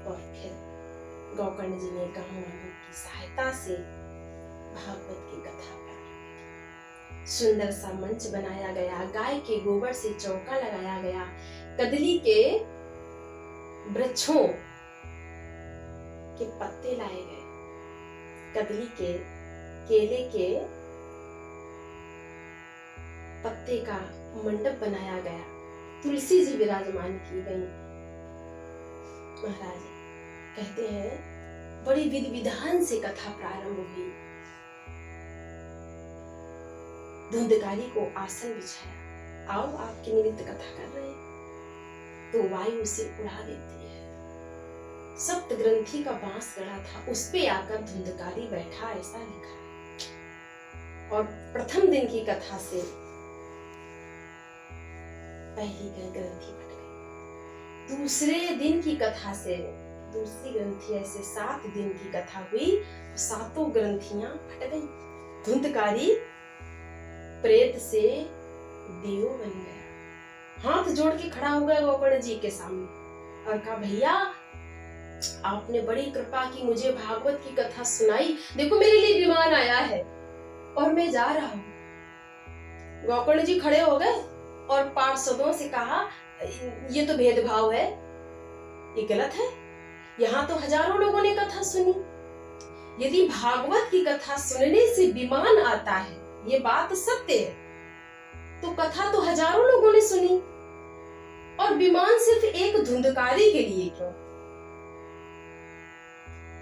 और फिर गौकर्ण जी ने गांव वालों की सहायता से भागवत की कथा प्रारंभ की। सुंदर सा मंच बनाया गया, गाय के गोबर से चौका लगाया गया, कदली के वृक्षों के पत्ते लाए गए, कदली के केले के पत्ते का मंडप बनाया गया, तुलसी जी विराजमान की गई। महाराज कहते हैं बड़ी विधि विधान से कथा प्रारंभ हुई। धुंधकारी को आसन बिछाया, आओ आपकी निमित्त कथा कर रहे हैं, तो वायु उसे उड़ा देती है। सप्त ग्रंथि का बांस गड़ा था, उस पे आकर धुंधकारी बैठा, ऐसा लिखा है। और प्रथम दिन की कथा से पहली ग्रंथि फट गई, दूसरे दिन की कथा से दूसरी ग्रंथि, ऐसे 7 दिन की कथा हुई, सातों ग्रंथियां फट गई। धुंधकारी प्रेत से देव बन गया, हाथ जोड़ के खड़ा हो गया गौकर्ण जी के सामने और कहा, भैया आपने बड़ी कृपा की, मुझे भागवत की कथा सुनाई, देखो मेरे लिए विमान आया है और मैं जा रहा हूं। गौकर्ण जी खड़े हो गए और पार्षदों से कहा, ये तो भेदभाव है, ये गलत है, यहाँ तो हजारों लोगों ने कथा सुनी। यदि भागवत की कथा सुनने से विमान आता है, ये बात सत्य है, तो कथा तो हजारों लोगों ने सुनी और विमान सिर्फ एक धुंधकारी के लिए क्यों?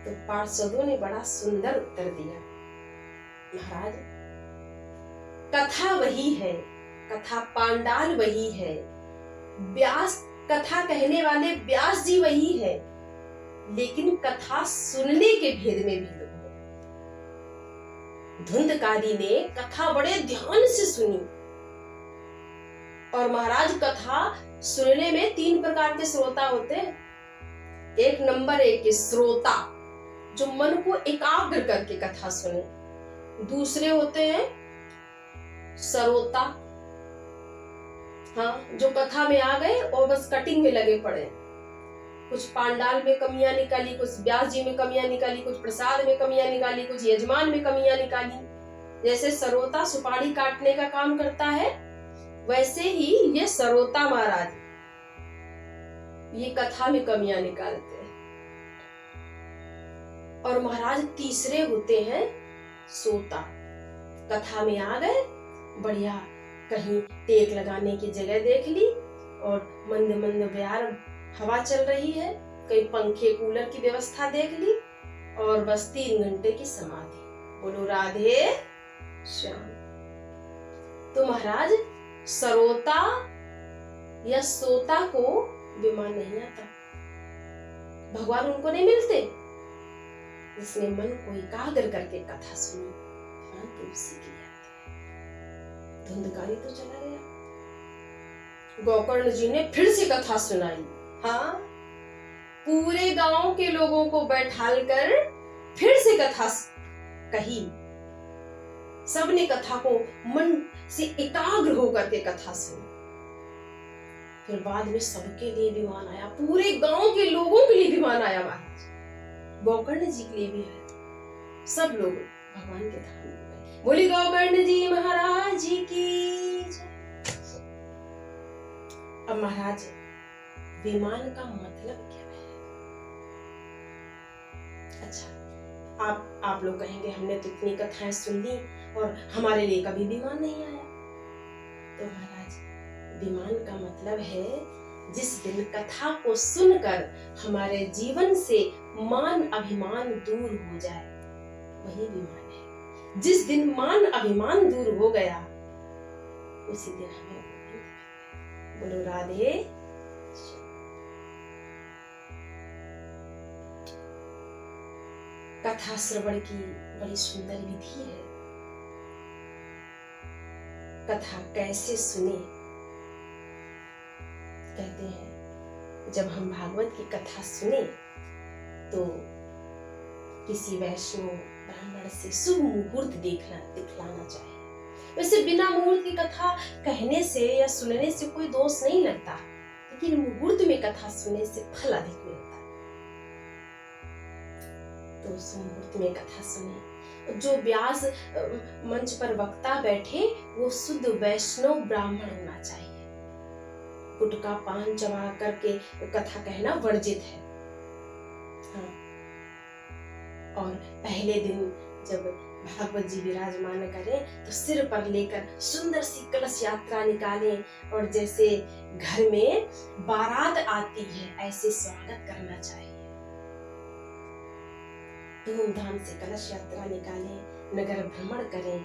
तो पार्षदों ने बड़ा सुंदर उत्तर दिया, महाराज कथा वही है, कथा पांडाल वही है, व्यास कथा कहने वाले व्यास जी वही है, लेकिन कथा सुनने के भेद में भेद हो। धुंधकारी ने कथा बड़े ध्यान से सुनी और महाराज कथा सुनने में 3 प्रकार के श्रोता होते हैं। एक नंबर 1 के श्रोता, जो मन को एकाग्र करके कथा सुने। दूसरे होते हैं सरोता, हाँ, जो कथा में आ गए और बस कटिंग में लगे पड़े, कुछ पांडाल में कमियां निकाली, कुछ व्यास जी में कमियां निकाली, कुछ प्रसाद में कमियां निकाली, कुछ यजमान में कमियां निकाली। जैसे सरोता सुपारी काटने का काम करता है, वैसे ही ये सरोता महाराज ये कथा में कमियां निकालते हैं। और महाराज तीसरे होते हैं सोता। कथा में आ गए, बढ़िया कहीं टेक लगाने की जगह देख ली और मंद मंद प्यार हवा चल रही है, कहीं पंखे कूलर की व्यवस्था देख ली और बस 3 घंटे की समाधि। बोलो राधे श्याम। तो महाराज सरोता या सोता को विमान नहीं आता, भगवान उनको नहीं मिलते। जिसने मन को एकाग्र करके कथा सुनी, भगवान तुलसी के लिए आते हैं। धुंधकारी तो चला गया। गोकर्ण जी ने फिर से कथा सुनाई। हाँ, पूरे गांव के लोगों को बैठाल कर फिर से कथा कही। सबने कथा को मन से एकाग्र होकर के कथा सुनी। फिर बाद में सबके लिए विमान आया, पूरे गांव के लोगों के लिए विमान आया महाराज, गोकर्ण जी के लिए भी है। सब लोग भगवान के धाम में गए। बोली गोकर्ण जी महाराज जी की जय। अब महाराज विमान का मतलब क्या है? अच्छा, आप लोग कहेंगे हमने तो इतनी कथाएं सुन ली और हमारे लिए कभी विमान नहीं आया। तो महाराज विमान का मतलब है जिस दिन कथा को सुनकर हमारे जीवन से मान अभिमान दूर हो जाए, वही विमान है। जिस दिन मान अभिमान दूर हो गया, उसी दिन हमें बोलो राधे। कथा श्रवण की बड़ी सुंदर विधि है। कथा कैसे सुने? कहते हैं जब हम भागवत की कथा सुने तो किसी वैष्णव ब्राह्मण से शुभ मुहूर्त दिखलाना चाहिए। वैसे बिना मुहूर्त की कथा कहने से या सुनने से कोई दोष नहीं लगता, लेकिन मुहूर्त में कथा सुनने से फल अधिक मिलता है। तो उस मुहूर्त में कथा सुने। जो व्यास मंच पर वक्ता बैठे वो शुद्ध वैष्णव ब्राह्मण होना चाहिए। गुटखा पान चबा करके कथा कहना वर्जित है। हाँ। और पहले दिन जब भागवत जी विराजमान करें तो सिर पर लेकर सुंदर सी कलश यात्रा निकालें और जैसे घर में बारात आती है ऐसे स्वागत करना चाहिए। धूमधाम से कलश यात्रा निकालें, नगर भ्रमण करें,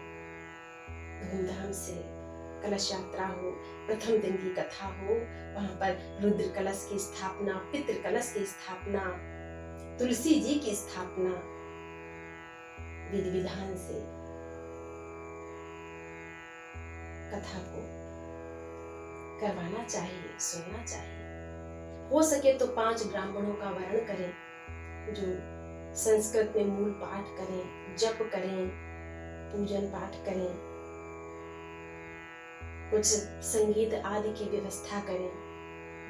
धूमधाम से कलश यात्रा हो, प्रथम दिन की कथा हो, वहां पर रुद्र कलश की स्थापना, पितृ कलश की स्थापना, तुलसी जी की स्थापना विधि विधान से कथा को करवाना चाहिए, सुनना चाहिए। हो सके तो 5 ब्राह्मणों का वर्ण करें जो संस्कृत में मूल पाठ करें, जप करें, पूजन पाठ करें, कुछ संगीत आदि की व्यवस्था करें,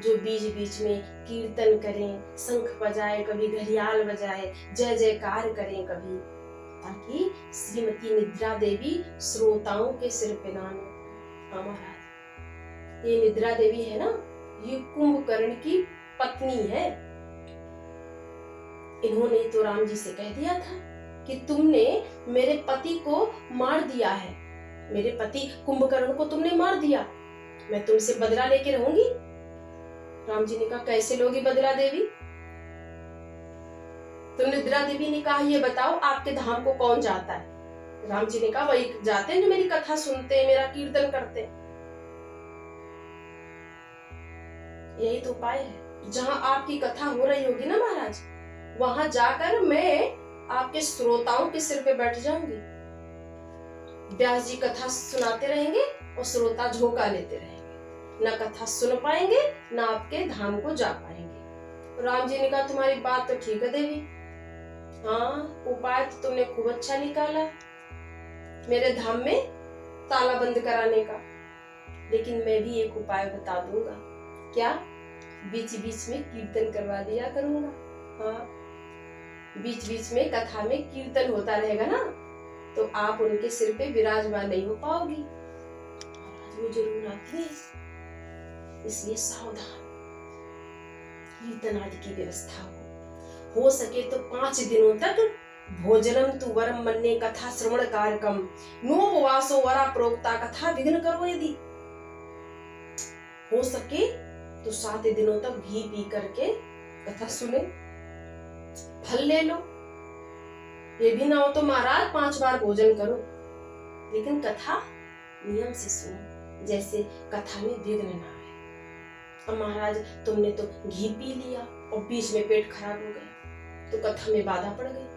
जो बीच बीच में कीर्तन करें, शंख बजाए, कभी घड़ियाल बजाए, जय जयकार करें कभी, ताकि श्रीमती निद्रा देवी श्रोताओं के सिर पे ना हो। हाँ महाराज, ये निद्रा देवी है ना, ये कुंभकर्ण की पत्नी है। इन्होंने तो राम जी से कह दिया था कि तुमने मेरे पति को मार दिया है, मेरे पति कुंभकर्ण को तुमने मार दिया, मैं तुमसे बदला लेके रहूंगी। राम जी ने कहा कैसे लोगी बदला देवी? तो निद्रा देवी ने कहा ये बताओ आपके धाम को कौन जाता है? राम जी ने कहा वही जाते हैं जो मेरी कथा सुनते हैं, मेरा कीर्तन करते हैं। यही तो उपाय है। जहां आपकी कथा हो रही होगी ना महाराज, वहां जाकर मैं आपके श्रोताओं के सिर पे बैठ जाऊंगी। व्यास जी कथा सुनाते रहेंगे और श्रोता झोंका लेते रहेंगे, ना कथा सुन पाएंगे ना आपके धाम को जा पाएंगे। राम जी ने कहा तुम्हारी बात तो ठीक है देवी, हाँ उपाय तो तुमने खूब अच्छा निकाला मेरे धाम में ताला बंद कराने का, लेकिन मैं भी एक उपाय बता दूंगा। क्या? बीच बीच में कीर्तन करवा दिया करूंगा। हाँ, बीच बीच में कथा में कीर्तन होता रहेगा ना, तो आप उनके सिर पे विराजमान नहीं हो पाओगी। वो जरूर आती है, इसलिए सावधान। कीर्तन आदि की व्यवस्था हो सके तो 5 दिनों तक भोजनम तु वरम मन्ये कथा श्रवण कारकम नोपवासो वरा प्रोक्ता कथा विघ्न करो। यदि हो सके तो 7 दिनों तक घी पी करके कथा सुने, फल ले लो। ये भी ना हो तो महाराज 5 बार भोजन करो, लेकिन कथा नियम से सुनो, जैसे कथा में विघ्न ना आए। अब महाराज तुमने तो घी पी लिया और बीच में पेट खराब हो गया तो कथा में बाधा पड़ गई।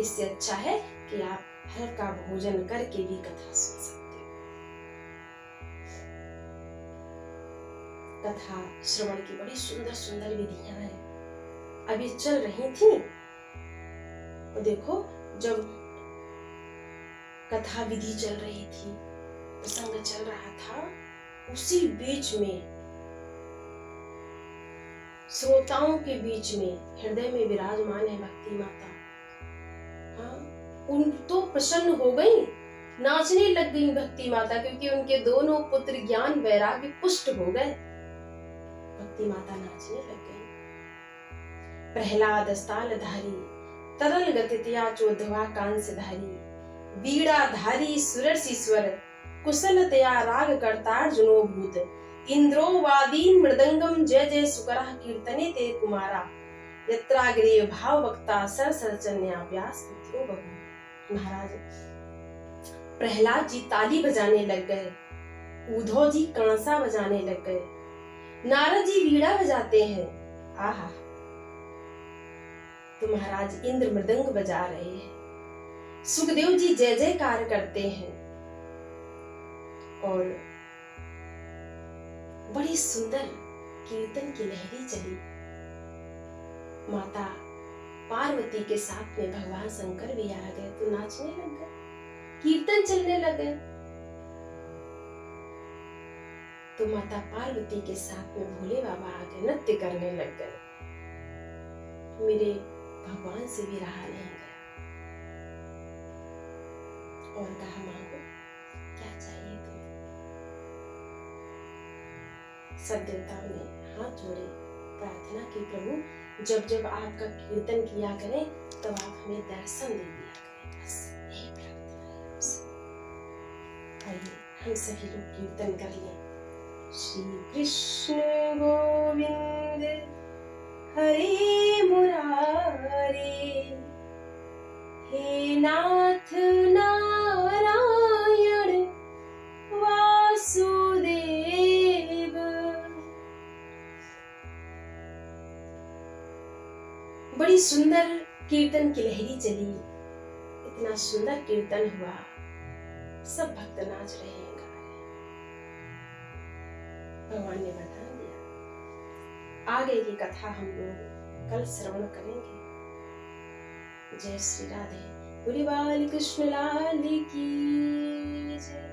इससे अच्छा है कि आप हल्का भोजन करके भी कथा सुन सकते हो। कथा श्रवण की बड़ी सुंदर सुंदर विधियां हैं, अभी चल रही थी। और देखो, जब कथा विधि चल रही थी, प्रसंग चल रहा था, उसी बीच में श्रोताओं के बीच में हृदय में विराजमान है भक्ति माता। हाँ, उन तो प्रसन्न हो गई, नाचने लग गई भक्ति माता, क्योंकि उनके दोनों पुत्र ज्ञान वैराग्य पुष्ट हो गए। भक्ति माता नाचने लग गई। प्रहलाद स्थालधारी तरल गतिया चोधवा कांसधारी बीड़ा धारी सुरसीश्वर कुशलतया राग कर्तार्जुनो भूत इंद्रो वादीन मृदंगम जय जय सुकरः कीर्तने ते कुमारा यत्राग्रे भाव वक्ता सर सरचन्या व्यास पुत्रो बहू। महाराज प्रहलाद जी ताली बजाने लग गए, उद्धव जी कांसा बजाने लग गए, नारद जी वीणा बजाते हैं, आहा। तो महाराज इंद्र मृदंग बजा रहे हैं, सुखदेव जी जय जयकार करते हैं, और बड़ी सुंदर कीर्तन की लहरी चली। माता पार्वती के साथ में भगवान शंकर भी आ गए तो नाचने लग गए, कीर्तन चलने लगे। तो माता पार्वती के साथ में भोले बाबा आके नृत्य करने लग गए। मेरे भगवान से भी रहा नहीं गया और कहा, मांगो क्या चाहिए तुम्हें। सब देवताओं ने हाथ जोड़े, प्रार्थना की, प्रभु जब जब आपका कीर्तन किया करें तब आप हमें दर्शन दे दिया करें, बस यही प्रार्थना है हमसे। आइए हम सभी लोग कीर्तन कर लें। श्री कृष्ण गोविंद हरे मुरारे, हे नाथ नारायण वासुदेव। बड़ी सुंदर कीर्तन की लहरी चली, इतना सुंदर कीर्तन हुआ, सब भक्त नाच रहे हैं, गा रहे हैं। भगवान ने वरदान दिया। आगे की कथा हम लोग कल श्रवण करेंगे। जय श्री राधे, बोले बाल कृष्ण लाल की जय।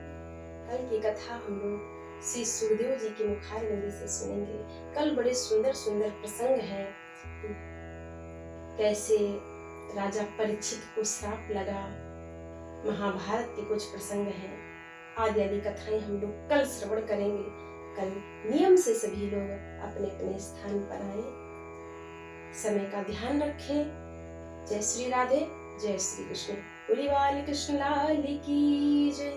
कल की कथा हम लोग श्री सुखदेव जी के मुखारविंद से सुनेंगे। कल बड़े सुंदर सुंदर प्रसंग हैं, कैसे राजा परीक्षित को श्राप लगा, महाभारत के कुछ प्रसंग हैं, आदि आदि कथाएं हम लोग कल श्रवण करेंगे। कल नियम से सभी लोग अपने अपने स्थान पर आए, समय का ध्यान रखें। जय श्री राधे, जय श्री कृष्ण, बोली बाल कृष्ण लाल की जय।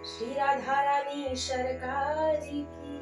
श्री राधा रानी सरकार की।